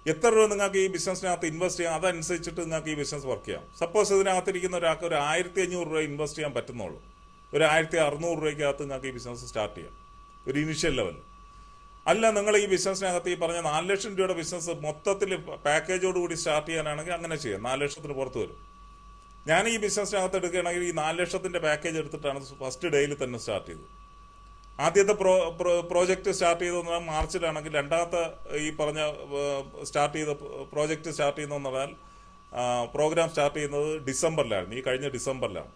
എത്ര രൂപ നിങ്ങൾക്ക് ഈ ബിസിനസ്സിനകത്ത് ഇൻവെസ്റ്റ് ചെയ്യാം, അതനുസരിച്ചിട്ട് നിങ്ങൾക്ക് ഈ ബിസിനസ് വർക്ക് ചെയ്യാം. സപ്പോസ് ഇതിനകത്തിരിക്കുന്ന ഒരാൾക്ക് ഒരു 1500 രൂപ ഇൻവെസ്റ്റ് ചെയ്യാൻ പറ്റുന്നുള്ളൂ, ഒരു 1600 രൂപയ്ക്കകത്ത് നിങ്ങൾക്ക് ഈ ബിസിനസ് സ്റ്റാർട്ട് ചെയ്യാം, ഒരു ഇനിഷ്യൽ ലെവലിൽ. അല്ല, നിങ്ങൾ ഈ ബിസിനസ്സിനകത്ത് ഈ പറഞ്ഞ 4 ലക്ഷം രൂപയുടെ ബിസിനസ് മൊത്തത്തിൽ പാക്കേജോടുകൂടി സ്റ്റാർട്ട് ചെയ്യാനാണെങ്കിൽ അങ്ങനെ ചെയ്യാം, 4 ലക്ഷത്തിന് പുറത്ത് വരും. ഞാൻ ഈ ബിസിനസ്സിനകത്ത് എടുക്കുകയാണെങ്കിൽ ഈ 4 ലക്ഷത്തിന്റെ പാക്കേജ് എടുത്തിട്ടാണ് ഫസ്റ്റ് ഡേയിൽ തന്നെ സ്റ്റാർട്ട് ചെയ്തത്. ആദ്യത്തെ പ്രോജക്റ്റ് സ്റ്റാർട്ട് ചെയ്തെന്ന് പറഞ്ഞാൽ മാർച്ചിലാണെങ്കിൽ, രണ്ടാമത്തെ ഈ പറഞ്ഞ പ്രോജക്റ്റ് സ്റ്റാർട്ട് ചെയ്യുന്നതെന്ന് പറഞ്ഞാൽ പ്രോഗ്രാം സ്റ്റാർട്ട് ചെയ്യുന്നത് ഡിസംബറിലായിരുന്നു, ഈ കഴിഞ്ഞ ഡിസംബറിലാണ്.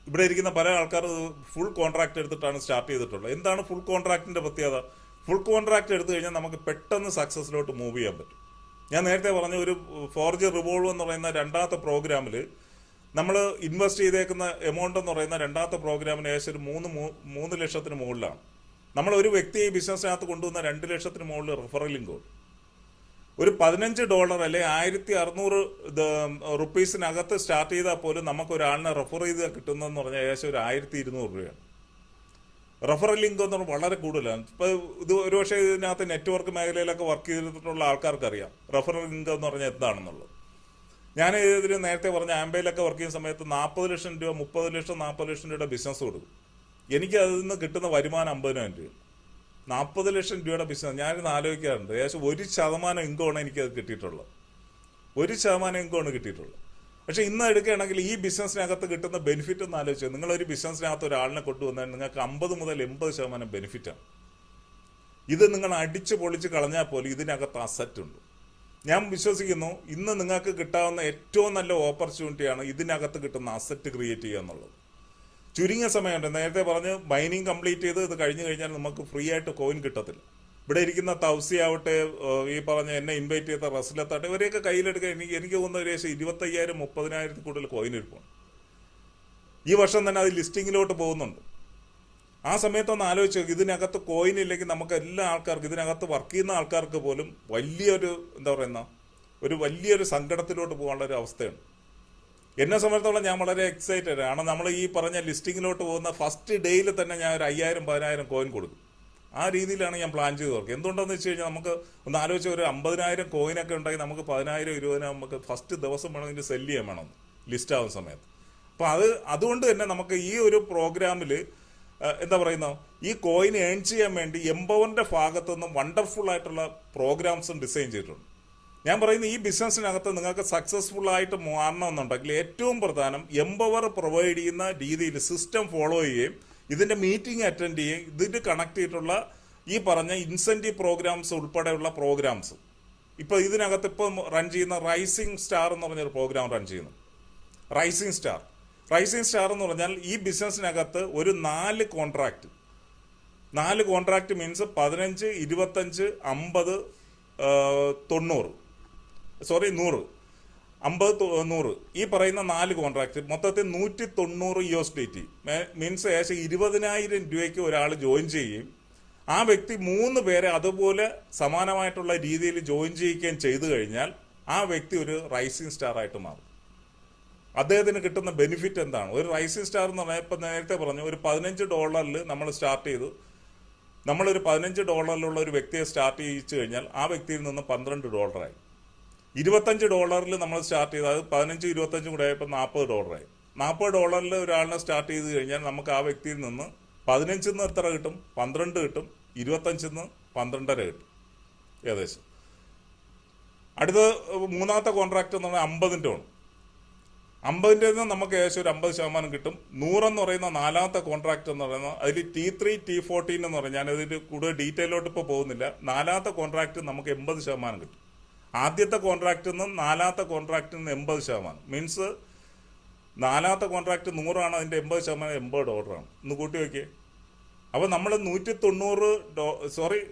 ഇവിടെ ഇരിക്കുന്ന പല ആൾക്കാർ ഫുൾ കോൺട്രാക്ട് എടുത്തിട്ടാണ് സ്റ്റാർട്ട് ചെയ്തിട്ടുള്ളത്. എന്താണ് ഫുൾ കോൺട്രാക്ടിന്റെ പ്രത്യേകത? ഫുൾ കോൺട്രാക്ട് എടുത്തു കഴിഞ്ഞാൽ നമുക്ക് പെട്ടെന്ന് സക്സസിലോട്ട് മൂവ് ചെയ്യാൻ പറ്റും. ഞാൻ നേരത്തെ പറഞ്ഞ ഒരു ഫോർജ് റിവോൾവ് എന്ന് പറയുന്ന രണ്ടാമത്തെ പ്രോഗ്രാമിൽ നമ്മൾ ഇൻവെസ്റ്റ് ചെയ്തേക്കുന്ന എമൗണ്ട് എന്ന് പറയുന്ന രണ്ടാമത്തെ പ്രോഗ്രാമിന് ഏകദേശം ഒരു 3 ലക്ഷത്തിന് മുകളിലാണ്. നമ്മൾ ഒരു വ്യക്തിയെ ഈ ബിസിനസ്സിനകത്ത് കൊണ്ടുവന്ന 2 ലക്ഷത്തിന് മുകളിൽ റെഫറൽ ഇൻകം. ഒരു $15 അല്ലെ 1600 റുപ്പീസിനകത്ത് സ്റ്റാർട്ട് ചെയ്താൽ പോലും നമുക്ക് ഒരാളിനെ റെഫർ ചെയ്ത് കിട്ടുന്നതെന്ന് പറഞ്ഞാൽ ഏകദേശം ഒരു 1200 രൂപയാണ്. റഫറൽ ഇൻകം എന്ന് പറഞ്ഞാൽ വളരെ കൂടുതലാണ്. ഇപ്പോൾ ഇത് ഒരുപക്ഷെ ഇതിനകത്ത് നെറ്റ്വർക്ക് മേഖലയിലൊക്കെ വർക്ക് ചെയ്തിട്ടുള്ള ആൾക്കാർക്ക് അറിയാം റഫറൽ ഇൻകം എന്ന് പറഞ്ഞാൽ എന്താണെന്നുള്ളത്. ഞാൻ ഇതിന് നേരത്തെ പറഞ്ഞ ആംബേയിലൊക്കെ വർക്ക് ചെയ്യുന്ന സമയത്ത് 40 ലക്ഷം രൂപ 30 ലക്ഷം 40 ലക്ഷം രൂപയുടെ ബിസിനസ് കൊടുക്കും. എനിക്ക് അതിൽ നിന്ന് കിട്ടുന്ന വരുമാനം 50,000 രൂപ. 40 ലക്ഷം രൂപയുടെ ബിസിനസ് ഞാനിന്ന് ആലോചിക്കാറുണ്ട്. ഏകദേശം 1% ഇൻകമാണ് എനിക്കത് കിട്ടിയിട്ടുള്ളത്. 1% ഇൻകമാണ് കിട്ടിയിട്ടുള്ളത്. പക്ഷേ ഇന്ന് എടുക്കുകയാണെങ്കിൽ ഈ ബിസിനസ്സിനകത്ത് കിട്ടുന്ന ബെനിഫിറ്റ് ഒന്ന് ആലോചിച്ചത്. നിങ്ങളൊരു ബിസിനസ്സിനകത്ത് ഒരാളിനെ കൊണ്ടുവന്നാൽ നിങ്ങൾക്ക് 50 മുതൽ 80% ബെനിഫിറ്റാണ്. ഇത് നിങ്ങൾ അടിച്ച് പൊളിച്ച് കളഞ്ഞാൽ പോലും ഇതിനകത്ത് അസറ്റ് ഉണ്ട്. ഞാൻ വിശ്വസിക്കുന്നു ഇന്ന് നിങ്ങൾക്ക് കിട്ടാവുന്ന ഏറ്റവും നല്ല ഓപ്പർച്യൂണിറ്റിയാണ് ഇതിനകത്ത് കിട്ടുന്ന അസറ്റ് ക്രിയേറ്റ് ചെയ്യുക എന്നുള്ളത്. ചുരുങ്ങിയ സമയമുണ്ട്. നേരത്തെ പറഞ്ഞ് മൈനിങ് കംപ്ലീറ്റ് ചെയ്ത് ഇത് കഴിഞ്ഞ് കഴിഞ്ഞാൽ നമുക്ക് ഫ്രീ ആയിട്ട് കോയിൻ കിട്ടത്തില്ല. ഇവിടെ ഇരിക്കുന്ന തൗസി ആവട്ടെ, ഈ പറഞ്ഞ എന്നെ ഇൻവൈറ്റ് ചെയ്ത റസ്ലത്താട്ടെ, ഇവരെയൊക്കെ കയ്യിലെടുക്കാൻ എനിക്ക് തോന്നുന്ന ഏകദേശം 25,000-30,000 കൂടുതൽ കോയിൻ ഇരിപ്പുണ്ട്. ഈ വർഷം തന്നെ അത് ലിസ്റ്റിങ്ങിലോട്ട് പോകുന്നുണ്ട്. ആ സമയത്തൊന്ന് ആലോചിച്ച് ഇതിനകത്ത് കോയിൻ ഇല്ലെങ്കിൽ നമുക്ക് എല്ലാ ആൾക്കാർക്കും ഇതിനകത്ത് വർക്ക് ചെയ്യുന്ന ആൾക്കാർക്ക് പോലും വലിയൊരു വലിയൊരു സങ്കടത്തിലോട്ട് പോകാനുള്ള ഒരു അവസ്ഥയുണ്ട്. എന്നെ സംബന്ധിച്ചോളം ഞാൻ വളരെ എക്സൈറ്റഡ് ആണ്. നമ്മൾ ഈ പറഞ്ഞ ലിസ്റ്റിങ്ങിലോട്ട് പോകുന്ന ഫസ്റ്റ് ഡേയിൽ തന്നെ ഞാൻ ഒരു 5,000-10,000 കോയിൻ കൊടുക്കും. ആ രീതിയിലാണ് ഞാൻ പ്ലാൻ ചെയ്ത് നോക്കുക. എന്തുകൊണ്ടെന്ന് വെച്ച് കഴിഞ്ഞാൽ നമുക്ക് ഒന്ന് ആലോചിച്ച ഒരു 50,000 കോയിനൊക്കെ ഉണ്ടെങ്കിൽ നമുക്ക് 10,000-20,000 നമുക്ക് ഫസ്റ്റ് ദിവസം വേണമെങ്കിൽ സെല് ചെയ്യാൻ വേണം ലിസ്റ്റ് ആവുന്ന സമയത്ത്. അപ്പോൾ അതുകൊണ്ട് തന്നെ നമുക്ക് ഈ ഒരു പ്രോഗ്രാമിൽ ഈ കോയിൻ ഏൺ ചെയ്യാൻ വേണ്ടി എംപവറിന്റെ ഭാഗത്തു നിന്നും വണ്ടർഫുൾ ആയിട്ടുള്ള പ്രോഗ്രാംസും ഡിസൈൻ ചെയ്തിട്ടുണ്ട്. ഞാൻ പറയുന്ന ഈ ബിസിനസ്സിനകത്ത് നിങ്ങൾക്ക് സക്സസ്ഫുൾ ആയിട്ട് മാറണമെന്നുണ്ടെങ്കിൽ ഏറ്റവും പ്രധാനം എംപവർ പ്രൊവൈഡ് ചെയ്യുന്ന രീതിയിൽ സിസ്റ്റം ഫോളോ ചെയ്യുകയും ഇതിന്റെ മീറ്റിംഗ് അറ്റൻഡ് ചെയ്യുകയും ഇതിന് കണക്ട് ചെയ്തിട്ടുള്ള ഈ പറഞ്ഞ ഇൻസെന്റീവ് പ്രോഗ്രാംസ് ഉൾപ്പെടെയുള്ള പ്രോഗ്രാംസ്. ഇപ്പോൾ ഇതിനകത്ത് ഇപ്പോൾ റൺ ചെയ്യുന്ന റൈസിംഗ് സ്റ്റാർ എന്ന് പറഞ്ഞൊരു പ്രോഗ്രാം റൺ ചെയ്യുന്നു. റൈസിംഗ് സ്റ്റാർ എന്ന് പറഞ്ഞാൽ ഈ ബിസിനസ്സിനകത്ത് ഒരു 4 കോൺട്രാക്ട് മീൻസ് 15, 25, 50, 90 100 50, 100 ഈ പറയുന്ന 4 കോൺട്രാക്ട് മൊത്തത്തിൽ $190 മീൻസ് ഏകദേശം 20,000 രൂപയ്ക്ക് ഒരാൾ ജോയിൻ ചെയ്യുകയും ആ വ്യക്തി 3 പേരെ അതുപോലെ സമാനമായിട്ടുള്ള രീതിയിൽ ജോയിൻ ചെയ്യിക്കുകയും ചെയ്തു കഴിഞ്ഞാൽ ആ വ്യക്തി ഒരു റൈസിംഗ് സ്റ്റാർ ആയിട്ട് മാറും. അദ്ദേഹത്തിന് കിട്ടുന്ന ബെനിഫിറ്റ് എന്താണ്? ഒരു റൈസിംഗ് സ്റ്റാർ എന്ന് പറഞ്ഞാൽ ഇപ്പം നേരത്തെ പറഞ്ഞു ഒരു $15 നമ്മൾ സ്റ്റാർട്ട് ചെയ്തു. നമ്മളൊരു $15 ഒരു വ്യക്തിയെ സ്റ്റാർട്ട് ചെയ്യിച്ചു കഴിഞ്ഞാൽ ആ വ്യക്തിയിൽ നിന്ന് $12 $25 നമ്മൾ സ്റ്റാർട്ട് ചെയ്ത് അത് 15-25 കൂടെ ആയപ്പോൾ $40 $40 ഒരാളിനെ സ്റ്റാർട്ട് ചെയ്ത് കഴിഞ്ഞാൽ നമുക്ക് ആ വ്യക്തിയിൽ നിന്ന് 15 എത്ര കിട്ടും? 12 കിട്ടും. 25 12.5 കിട്ടും ഏകദേശം. അടുത്ത മൂന്നാമത്തെ കോൺട്രാക്ട് എന്ന് പറഞ്ഞാൽ 50 ആണ്. 50 നമുക്ക് ഏകദേശം ഒരു 50% കിട്ടും. 100 എന്ന് പറയുന്ന 4ാമത്തെ കോൺട്രാക്ട് എന്ന് പറയുന്നത് അതിൽ T3 T14 എന്ന് പറഞ്ഞാൽ ഞാനതിൽ കൂടുതൽ ഡീറ്റെയിലോട്ട് ഇപ്പോൾ പോകുന്നില്ല. 4ാമത്തെ കോൺട്രാക്ട് നമുക്ക് 80% കിട്ടും. ആദ്യത്തെ കോൺട്രാക്റ്റിൽ നിന്നും 4ാമത്തെ കോൺട്രാക്റ്റിൽ നിന്ന് 80%. മീൻസ് 4ാമത്തെ കോൺട്രാക്ട് 100 ആണ്, അതിൻ്റെ 80% $80 ആണ്. ഒന്ന് കൂട്ടി വയ്ക്കേ. അപ്പോൾ നമ്മൾ 190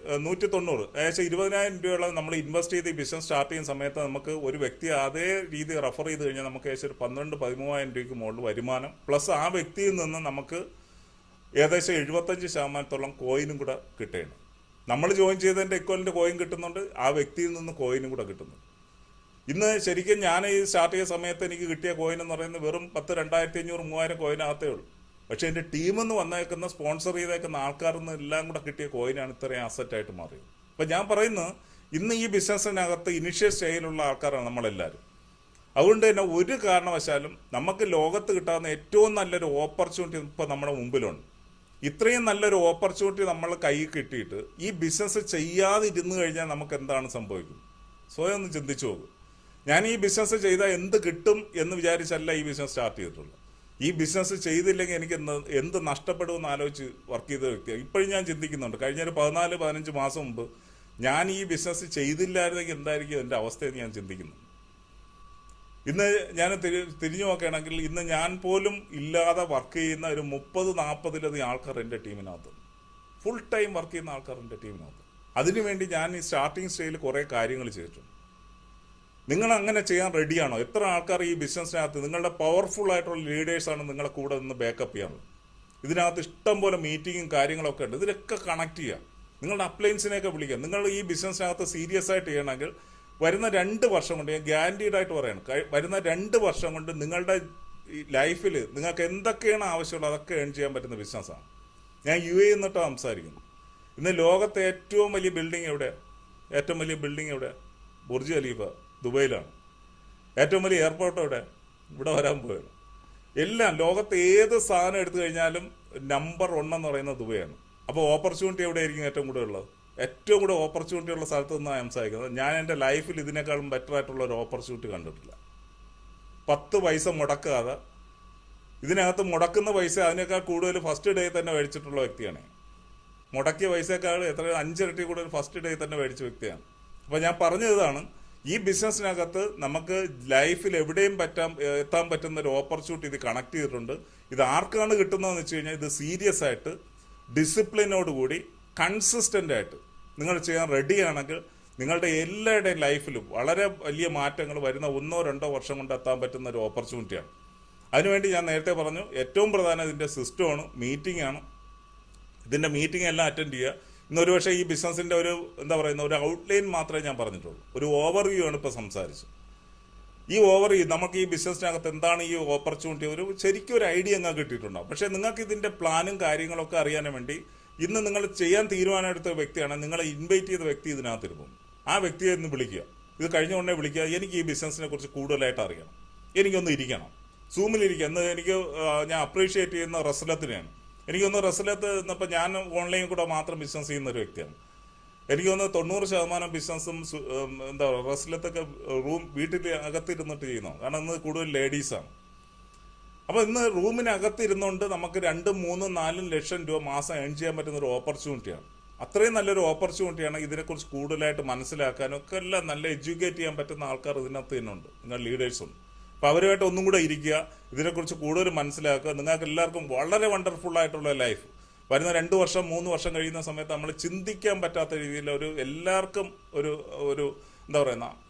ഏകദേശം 20,000 രൂപയോളം നമ്മൾ ഇൻവെസ്റ്റ് ചെയ്ത് ഈ ബിസിനസ് സ്റ്റാർട്ട് ചെയ്യുന്ന സമയത്ത് നമുക്ക് ഒരു വ്യക്തി അതേ രീതി റെഫർ ചെയ്ത് കഴിഞ്ഞാൽ നമുക്ക് ഏകദേശം ഒരു 12-13,000 രൂപയ്ക്ക് മുകളിൽ വരുമാനം പ്ലസ് ആ വ്യക്തിയിൽ നിന്ന് നമുക്ക് ഏകദേശം 75% കോയിനും കൂടെ കിട്ടുകയാണ്. നമ്മൾ ജോയിൻ ചെയ്തതിൻ്റെ ഇക്വലിൻ്റെ കോയിൻ കിട്ടുന്നുണ്ട്, ആ വ്യക്തിയിൽ നിന്ന് കോയിനും കൂടെ കിട്ടുന്നുണ്ട്. ഇന്ന് ശരിക്കും ഞാൻ ഈ സ്റ്റാർട്ട് ചെയ്ത സമയത്ത് എനിക്ക് കിട്ടിയ കോയിൻ എന്ന് പറയുന്നത് വെറും 2,500-3,000 കോയിനകത്തേ ഉള്ളൂ. പക്ഷേ എൻ്റെ ടീമെന്ന് വന്നേക്കുന്ന സ്പോൺസർ ചെയ്തേക്കുന്ന ആൾക്കാരിൽ നിന്ന് എല്ലാം കൂടെ കിട്ടിയ കോയിനാണ് ഇത്രയും അസറ്റായിട്ട് മാറിയത്. അപ്പം ഞാൻ പറയുന്നത് ഇന്ന് ഈ ബിസിനസ്സിനകത്ത് ഇനിഷ്യൽ സ്റ്റേജിലുള്ള ആൾക്കാരാണ് നമ്മളെല്ലാവരും. അതുകൊണ്ട് തന്നെ ഒരു കാരണവശാലും നമുക്ക് ലോകത്ത് കിട്ടാവുന്ന ഏറ്റവും നല്ലൊരു ഓപ്പർച്യൂണിറ്റി ഇപ്പോൾ നമ്മുടെ മുമ്പിലുണ്ട്. ഇത്രയും നല്ലൊരു ഓപ്പർച്യൂണിറ്റി നമ്മൾ കയ്യിൽ കിട്ടിയിട്ട് ഈ ബിസിനസ് ചെയ്യാതിരുന്നു കഴിഞ്ഞാൽ നമുക്ക് എന്താണ് സംഭവിക്കുന്നത്? സ്വയം ഒന്ന് ചിന്തിച്ചു നോക്കും. ഞാൻ ഈ ബിസിനസ് ചെയ്താൽ എന്ത് കിട്ടും എന്ന് വിചാരിച്ചല്ല ഈ ബിസിനസ് സ്റ്റാർട്ട് ചെയ്തിട്ടുള്ളത്. ഈ ബിസിനസ് ചെയ്തില്ലെങ്കിൽ എനിക്ക് എന്ത് നഷ്ടപ്പെടുമെന്ന് ആലോചിച്ച് വർക്ക് ചെയ്ത വ്യക്തിയാണ്. ഇപ്പോഴും ഞാൻ ചിന്തിക്കുന്നുണ്ട്. കഴിഞ്ഞ ഒരു 14-15 മാസം മുമ്പ് ഞാൻ ഈ ബിസിനസ് ചെയ്തില്ലായിരുന്നെങ്കിൽ എന്തായിരിക്കും എൻ്റെ അവസ്ഥയെന്ന് ഞാൻ ചിന്തിക്കുന്നു. ഇന്ന് ഞാൻ തിരിഞ്ഞു നോക്കുകയാണെങ്കിൽ ഇന്ന് ഞാൻ പോലും ഇല്ലാതെ വർക്ക് ചെയ്യുന്ന ഒരു 30-40 ആൾക്കാർ എൻ്റെ ടീമിനകത്ത്, ഫുൾ ടൈം വർക്ക് ചെയ്യുന്ന ആൾക്കാർ എൻ്റെ ടീമിനകത്ത്. അതിനുവേണ്ടി ഞാൻ ഈ സ്റ്റാർട്ടിങ് സ്റ്റേജിൽ കുറേ കാര്യങ്ങൾ ചെയ്തിട്ടുണ്ട്. നിങ്ങൾ അങ്ങനെ ചെയ്യാൻ റെഡിയാണോ? എത്ര ആൾക്കാർ ഈ ബിസിനസ്സിനകത്ത് നിങ്ങളുടെ പവർഫുൾ ആയിട്ടുള്ള ലീഡേഴ്സാണ് നിങ്ങളെ കൂടെ നിന്ന് ബാക്കപ്പ് ചെയ്യാനുള്ളത്. ഇതിനകത്ത് ഇഷ്ടം പോലെ മീറ്റിങ്ങും കാര്യങ്ങളൊക്കെ ഉണ്ട്. ഇതിലൊക്കെ കണക്ട് ചെയ്യുക, നിങ്ങളുടെ അപ്ലയൻസിനെയൊക്കെ വിളിക്കുക. നിങ്ങൾ ഈ ബിസിനസ്സിനകത്ത് സീരിയസ് ആയിട്ട് ചെയ്യണമെങ്കിൽ വരുന്ന 2 വർഷം കൊണ്ട്, ഞാൻ ഗ്യാരണ്ടീഡ് ആയിട്ട് പറയണം, വരുന്ന 2 വർഷം കൊണ്ട് നിങ്ങളുടെ ലൈഫിൽ നിങ്ങൾക്ക് എന്തൊക്കെയാണ് ആവശ്യമുള്ളത് അതൊക്കെ ഏൺ ചെയ്യാൻ പറ്റുന്ന ബിസിനസ്സാണ്. ഞാൻ UAE എന്നിട്ടാണ് സംസാരിക്കുന്നത്. ഇന്ന് ലോകത്തെ ഏറ്റവും വലിയ ബിൽഡിംഗ് എവിടെയാണ്? ഏറ്റവും വലിയ ബിൽഡിംഗ് എവിടെയാണ്? ബുർജ് ഖലീഫ ദുബൈയിലാണ്. ഏറ്റവും വലിയ എയർപോർട്ട് എവിടെ? ഇവിടെ വരാൻ പോവുകയാണ്. എല്ലാം ലോകത്തെ ഏത് സാധനം എടുത്തു കഴിഞ്ഞാലും നമ്പർ 1 എന്ന് പറയുന്നത് ദുബൈയാണ്. അപ്പോൾ ഓപ്പർച്യൂണിറ്റി എവിടെയായിരിക്കും ഏറ്റവും കൂടുതൽ ഉള്ളത്? ഏറ്റവും കൂടുതൽ ഓപ്പർച്യൂണിറ്റി ഉള്ള സ്ഥലത്ത് നിന്നാണ് സംസാരിക്കുന്നത്. ഞാൻ എൻ്റെ ലൈഫിൽ ഇതിനേക്കാളും ബെറ്റർ ആയിട്ടുള്ള ഒരു ഓപ്പർച്യൂണിറ്റി കണ്ടിട്ടില്ല. 10 പൈസ മുടക്കാതെ, ഇതിനകത്ത് മുടക്കുന്ന പൈസ അതിനേക്കാൾ കൂടുതൽ ഫസ്റ്റ് ഡേ തന്നെ മേടിച്ചിട്ടുള്ള വ്യക്തിയാണ്. മുടക്കിയ പൈസയേക്കാൾ 5 ഇരട്ടി കൂടുതൽ ഫസ്റ്റ് ഡേ തന്നെ മേടിച്ച വ്യക്തിയാണ്. അപ്പോൾ ഞാൻ പറഞ്ഞതാണ്, ഈ ബിസിനസ്സിനകത്ത് നമുക്ക് ലൈഫിൽ എവിടെയും എത്താൻ പറ്റുന്ന ഒരു ഓപ്പർച്യൂണിറ്റി ഇത് കണക്ട് ചെയ്തിട്ടുണ്ട്. ഇത് ആർക്കാണ് കിട്ടുന്നതെന്ന് വെച്ച് കഴിഞ്ഞാൽ, ഇത് സീരിയസ് ആയിട്ട് ഡിസിപ്ലിനോടുകൂടി കൺസിസ്റ്റൻ്റ് ആയിട്ട് നിങ്ങൾ ചെയ്യാൻ റെഡിയാണെങ്കിൽ നിങ്ങളുടെ എല്ലാവരുടെയും ലൈഫിലും വളരെ വലിയ മാറ്റങ്ങൾ വരുന്ന 1-2 വർഷം കൊണ്ട് എത്താൻ പറ്റുന്ന ഒരു ഓപ്പർച്യൂണിറ്റിയാണ്. അതിനുവേണ്ടി ഞാൻ നേരത്തെ പറഞ്ഞു, ഏറ്റവും പ്രധാനം ഇതിൻ്റെ സിസ്റ്റമാണ്, മീറ്റിംഗ് ആണ്. ഇതിൻ്റെ മീറ്റിംഗ് എല്ലാം അറ്റൻഡ് ചെയ്യുക. ഇന്നൊരു പക്ഷേ ഈ ബിസിനസ്സിൻ്റെ ഒരു ഒരു ഔട്ട്ലൈൻ മാത്രമേ ഞാൻ പറഞ്ഞിട്ടുള്ളൂ. ഒരു ഓവർവ്യൂ ആണ് ഇപ്പോൾ സംസാരിച്ചത്. ഈ ഓവർവ്യൂ നമുക്ക് ഈ ബിസിനസ്സിനകത്ത് എന്താണ് ഈ ഓപ്പർച്യൂണിറ്റി, ശരിക്കും ഒരു ഐഡിയ അങ്ങ് കിട്ടിയിട്ടുണ്ടാവും. പക്ഷേ നിങ്ങൾക്ക് ഇതിൻ്റെ പ്ലാനും കാര്യങ്ങളൊക്കെ അറിയാനും വേണ്ടി ഇന്ന് നിങ്ങൾ ചെയ്യാൻ തീരുമാനമെടുത്ത വ്യക്തിയാണ്, നിങ്ങളെ ഇൻവൈറ്റ് ചെയ്ത വ്യക്തി ഇതിനകത്തിരുന്നു. ആ വ്യക്തിയെ ഇന്ന് വിളിക്കുക. ഇത് കഴിഞ്ഞ ഉടനെ വിളിക്കുക, എനിക്ക് ഈ ബിസിനസ്സിനെ കുറിച്ച് കൂടുതലായിട്ട് അറിയണം, എനിക്കൊന്ന് ഇരിക്കണം, സൂമിലിരിക്കുക. എന്ന് ഞാൻ അപ്രീഷിയേറ്റ് ചെയ്യുന്ന റസലത്തിനെയാണ്. എനിക്കൊന്ന് റസലത്ത് ഇന്നിപ്പോൾ ഞാൻ ഓൺലൈനിൽ കൂടെ മാത്രം ബിസിനസ് ചെയ്യുന്ന ഒരു വ്യക്തിയാണ്. എനിക്കൊന്ന് 90% ബിസിനസ്സും റസലത്തൊക്കെ വീട്ടിൽ അകത്തിരുന്നിട്ട് ചെയ്യുന്നു. കാരണം ഇന്ന് കൂടുതൽ ലേഡീസാണ്. അപ്പോൾ ഇന്ന് റൂമിനകത്തിരുന്നുകൊണ്ട് നമുക്ക് 2, 3, 4 ലക്ഷം രൂപ മാസം ഏൺ ചെയ്യാൻ പറ്റുന്ന ഒരു ഓപ്പർച്യൂണിറ്റിയാണ്. അത്രയും നല്ലൊരു ഓപ്പർച്യൂണിറ്റിയാണ്. ഇതിനെക്കുറിച്ച് കൂടുതലായിട്ട് മനസ്സിലാക്കാനും ഒക്കെ എല്ലാം നല്ല എഡ്യൂക്കേറ്റ് ചെയ്യാൻ പറ്റുന്ന ആൾക്കാർ ഇതിനകത്ത് തന്നെ ഉണ്ട്, നിങ്ങൾ ലീഡേഴ്സുണ്ട്. അപ്പോൾ അവരുമായിട്ട് ഒന്നും കൂടെ ഇരിക്കുക, ഇതിനെക്കുറിച്ച് കൂടുതൽ മനസ്സിലാക്കുക. നിങ്ങൾക്ക് എല്ലാവർക്കും വളരെ വണ്ടർഫുൾ ആയിട്ടുള്ള ലൈഫ് വരുന്ന 2 വർഷം 3 വർഷം കഴിയുന്ന സമയത്ത് നമ്മൾ ചിന്തിക്കാൻ പറ്റാത്ത രീതിയിൽ എല്ലാവർക്കും ഒരു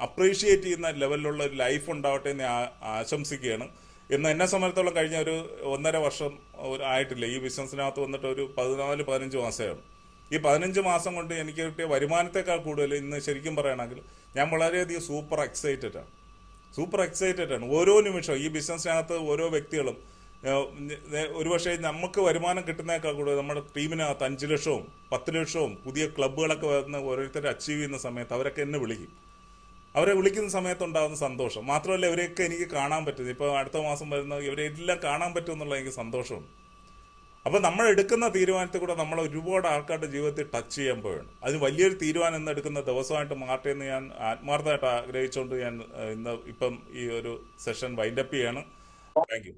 അപ്രീഷിയേറ്റ് ചെയ്യുന്ന ലെവലിലുള്ള ഒരു ലൈഫ് ഉണ്ടാവട്ടെ എന്ന് ആശംസിക്കുകയാണ്. ഇന്ന് എന്നെ സംബന്ധിച്ചോളം കഴിഞ്ഞ ഒരു 1.5 വർഷം ആയിട്ടില്ല ഈ ബിസിനസ്സിനകത്ത് വന്നിട്ട്, ഒരു 14-15 മാസമാണ്. ഈ 15 മാസം കൊണ്ട് എനിക്ക് കിട്ടിയ വരുമാനത്തെക്കാൾ കൂടുതൽ ഇന്ന് ശരിക്കും പറയുകയാണെങ്കിൽ ഞാൻ വളരെയധികം സൂപ്പർ എക്സൈറ്റഡ് ആണ്. ഓരോ നിമിഷവും ഈ ബിസിനസ്സിനകത്ത് ഓരോ വ്യക്തികളും ഒരുപക്ഷെ നമുക്ക് വരുമാനം കിട്ടുന്നതിനേക്കാൾ കൂടുതൽ നമ്മുടെ ടീമിനകത്ത് 5 ലക്ഷവും 10 ലക്ഷവും പുതിയ ക്ലബ്ബുകളൊക്കെ വന്ന് ഓരോരുത്തരെ അച്ചീവ് ചെയ്യുന്ന സമയത്ത് അവരൊക്കെ എന്നെ വിളിക്കും. അവരെ വിളിക്കുന്ന സമയത്തുണ്ടാകുന്ന സന്തോഷം മാത്രമല്ല, ഇവരെയൊക്കെ എനിക്ക് കാണാൻ പറ്റും. ഇപ്പോൾ അടുത്ത മാസം വരുന്ന ഇവരെല്ലാം കാണാൻ പറ്റും എന്നുള്ള എനിക്ക് സന്തോഷമുണ്ട്. അപ്പോൾ നമ്മൾ എടുക്കുന്ന തീരുമാനത്തിൽ കൂടെ നമ്മൾ ഒരുപാട് ആൾക്കാരുടെ ജീവിതത്തിൽ ടച്ച് ചെയ്യാൻ പോവുകയാണ്. അതിന് വലിയൊരു തീരുമാനം എന്ന് എടുക്കുന്ന ദിവസമായിട്ട് മാറട്ടെ എന്ന് ഞാൻ ആത്മാർത്ഥമായിട്ട് ആഗ്രഹിച്ചുകൊണ്ട് ഞാൻ ഇപ്പം ഈ ഒരു സെഷൻ വൈൻഡപ്പ് ചെയ്യാണ്. Thank you.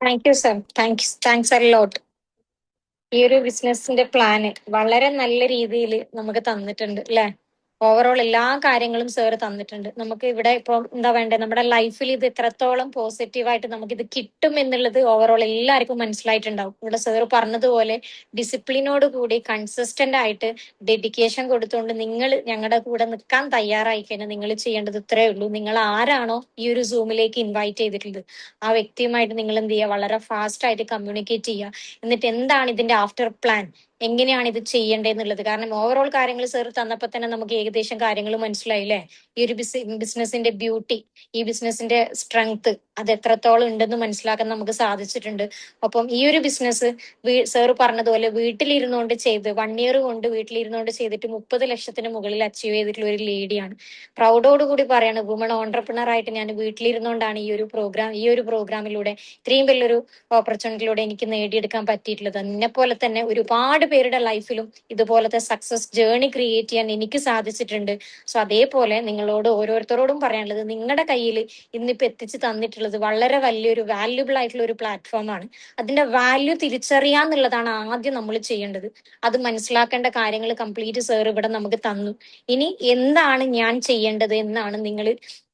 Thank you sir. Thanks a lot. ഈ ഒരു ബിസിനസിന്റെ പ്ലാന് വളരെ നല്ല രീതിയിൽ നമുക്ക് തന്നിട്ടുണ്ട് അല്ലെ. ഓവറോൾ എല്ലാ കാര്യങ്ങളും സാർ തന്നിട്ടുണ്ട്. നമുക്ക് ഇവിടെ ഇപ്പൊ നമ്മുടെ ലൈഫിൽ ഇത് എത്രത്തോളം പോസിറ്റീവായിട്ട് നമുക്ക് ഇത് കിട്ടും എന്നുള്ളത് ഓവറോൾ എല്ലാവർക്കും മനസ്സിലായിട്ടുണ്ടാവും. ഇവിടെ സാർ പറഞ്ഞതുപോലെ ഡിസിപ്ലിനോട് കൂടി കൺസിസ്റ്റന്റ് ആയിട്ട് ഡെഡിക്കേഷൻ കൊടുത്തുകൊണ്ട് നിങ്ങൾ ഞങ്ങളുടെ കൂടെ നിൽക്കാൻ തയ്യാറായി കഴിഞ്ഞാൽ നിങ്ങൾ ചെയ്യേണ്ടത് ഇത്രയേ ഉള്ളൂ. നിങ്ങൾ ആരാണോ ഈ ഒരു സൂമിലേക്ക് ഇൻവൈറ്റ് ചെയ്തിട്ടുള്ളത് ആ വ്യക്തിയുമായിട്ട് നിങ്ങൾ എന്ത് ചെയ്യുക, വളരെ ഫാസ്റ്റ് ആയിട്ട് കമ്മ്യൂണിക്കേറ്റ് ചെയ്യുക. എന്നിട്ട് എന്താണ് ഇതിന്റെ ആഫ്റ്റർ പ്ലാൻ, എങ്ങനെയാണ് ഇത് ചെയ്യേണ്ടതെന്നുള്ളത്. കാരണം ഓവറോൾ കാര്യങ്ങൾ സാർ തന്നപ്പോ തന്നെ നമുക്ക് ഏകദേശം കാര്യങ്ങൾ മനസ്സിലായില്ലേ. ഈ ഒരു ബിസിനസിന്റെ ബ്യൂട്ടി, ഈ ബിസിനസിന്റെ സ്ട്രെങ്ത് അത് എത്രത്തോളം ഉണ്ടെന്ന് മനസ്സിലാക്കാൻ നമുക്ക് സാധിച്ചിട്ടുണ്ട്. അപ്പം ഈ ഒരു ബിസിനസ് സാർ പറഞ്ഞതുപോലെ വീട്ടിലിരുന്നുകൊണ്ട് ചെയ്ത് 1 ഇയർ കൊണ്ട് വീട്ടിലിരുന്നുകൊണ്ട് ചെയ്തിട്ട് 30 ലക്ഷത്തിന് മുകളിൽ അച്ചീവ് ചെയ്തിട്ടുള്ള ഒരു ലേഡിയാണ്. പ്രൗഡോടുകൂടി പറയാണ്, വുമൺ ഓൺട്രപ്രണർ ആയിട്ട് ഞാൻ വീട്ടിലിരുന്നുകൊണ്ടാണ് ഈ ഒരു പ്രോഗ്രാമിലൂടെ ഇത്രയും വലിയൊരു ഓപ്പർച്യൂണിറ്റിയിലൂടെ എനിക്ക് നേടിയെടുക്കാൻ പറ്റിയിട്ടുള്ളത്. എന്നെ പോലെ തന്നെ ഒരുപാട് പേരുടെ ലൈഫിലും ഇതുപോലത്തെ സക്സസ് ജേർണി ക്രിയേറ്റ് ചെയ്യാൻ എനിക്ക് സാധിച്ചിട്ടുണ്ട്. സോ അതേപോലെ നിങ്ങളോട് ഓരോരുത്തരോടും പറയാനുള്ളത്, നിങ്ങളുടെ കയ്യിൽ ഇന്നിപ്പോ എത്തിച്ചു തന്നിട്ടുള്ളത് വളരെ വലിയൊരു വാല്യുബിൾ ആയിട്ടുള്ള ഒരു പ്ലാറ്റ്ഫോമാണ്. അതിന്റെ വാല്യൂ തിരിച്ചറിയാന്നുള്ളതാണ് ആദ്യം നമ്മൾ ചെയ്യേണ്ടത്. അത് മനസ്സിലാക്കേണ്ട കാര്യങ്ങൾ കംപ്ലീറ്റ് സാർ ഇവിടെ നമുക്ക് തന്നു. ഇനി എന്താണ് ഞാൻ ചെയ്യേണ്ടത് എന്നാണ്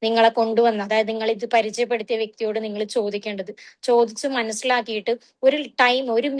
നിങ്ങളെ കൊണ്ടുവന്ന, അതായത് നിങ്ങൾ ഇത് പരിചയപ്പെടുത്തിയ വ്യക്തിയോട് നിങ്ങൾ ചോദിച്ച് മനസ്സിലാക്കിയിട്ട് ഒരു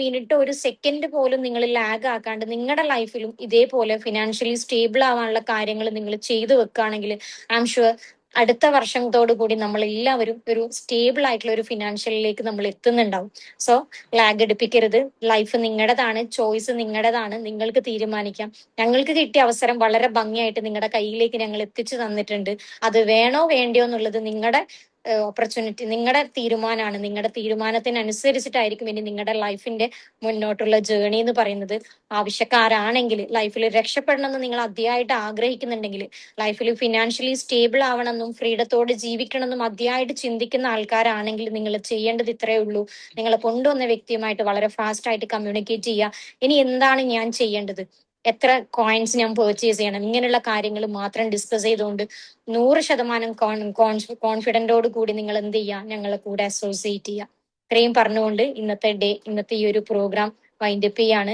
മിനിറ്റ് 1 സെക്കൻഡ് പോലും നിങ്ങൾ ലാഗ് ആക്കാണ്ട് നിങ്ങളുടെ ലൈഫിലും ഇതേപോലെ ഫിനാൻഷ്യലി സ്റ്റേബിൾ ആവാനുള്ള കാര്യങ്ങൾ നിങ്ങൾ ചെയ്തു വെക്കുകയാണെങ്കിൽ ഐ ആം ഷുവർ അടുത്ത വർഷത്തോടു കൂടി നമ്മൾ എല്ലാവരും ഒരു സ്റ്റേബിൾ ആയിട്ടുള്ള ഒരു ഫിനാൻഷ്യലിലേക്ക് നമ്മൾ എത്തുന്നുണ്ടാവും. സോ ലാഗ് എടുപ്പിക്കരുത്. ലൈഫ് നിങ്ങളുടേതാണ്, ചോയ്സ് നിങ്ങളുടേതാണ്, നിങ്ങൾക്ക് തീരുമാനിക്കാം. ഞങ്ങൾക്ക് കിട്ടിയ അവസരം വളരെ ഭംഗിയായിട്ട് നിങ്ങളുടെ കയ്യിലേക്ക് ഞങ്ങൾ എത്തിച്ചു തന്നിട്ടുണ്ട്. അത് വേണോ വേണ്ടിയോ എന്നുള്ളത് നിങ്ങളുടെ ഓപ്പർച്യൂണിറ്റി നിങ്ങളുടെ തീരുമാനമാണ്. നിങ്ങളുടെ തീരുമാനത്തിനനുസരിച്ചിട്ടായിരിക്കും ഇനി നിങ്ങളുടെ ലൈഫിന്റെ മുന്നോട്ടുള്ള ജേണി എന്ന് പറയുന്നത്. ആവശ്യക്കാരാണെങ്കിൽ, ലൈഫിൽ രക്ഷപ്പെടണമെന്ന് നിങ്ങൾ അതിയായിട്ട് ആഗ്രഹിക്കുന്നുണ്ടെങ്കിൽ, ലൈഫിൽ ഫിനാൻഷ്യലി സ്റ്റേബിൾ ആവണമെന്നും ഫ്രീഡത്തോടെ ജീവിക്കണമെന്നും അതിയായിട്ട് ചിന്തിക്കുന്ന ആൾക്കാരാണെങ്കിൽ നിങ്ങൾ ചെയ്യേണ്ടത് ഇത്രയേ ഉള്ളൂ. നിങ്ങളെ കൊണ്ടുവന്ന വ്യക്തിയുമായിട്ട് വളരെ ഫാസ്റ്റ് ആയിട്ട് കമ്മ്യൂണിക്കേറ്റ് ചെയ്യുക. ഇനി എന്താണ് ഞാൻ ചെയ്യേണ്ടത്, എത്ര കോയിൻസ് ഞാൻ പർച്ചേസ് ചെയ്യണം, ഇങ്ങനെയുള്ള കാര്യങ്ങൾ മാത്രം ഡിസ്കസ് ചെയ്തുകൊണ്ട് 100% കോൺഫിഡന്റോട് കൂടി നിങ്ങൾ എന്ത് ചെയ്യുക, ഞങ്ങളെ കൂടെ അസോസിയേറ്റ് ചെയ്യുക. ഇത്രയും പറഞ്ഞുകൊണ്ട് ഇന്നത്തെ ഈ ഒരു പ്രോഗ്രാം വൈൻഡപ്പ് ചെയ്യാണ്.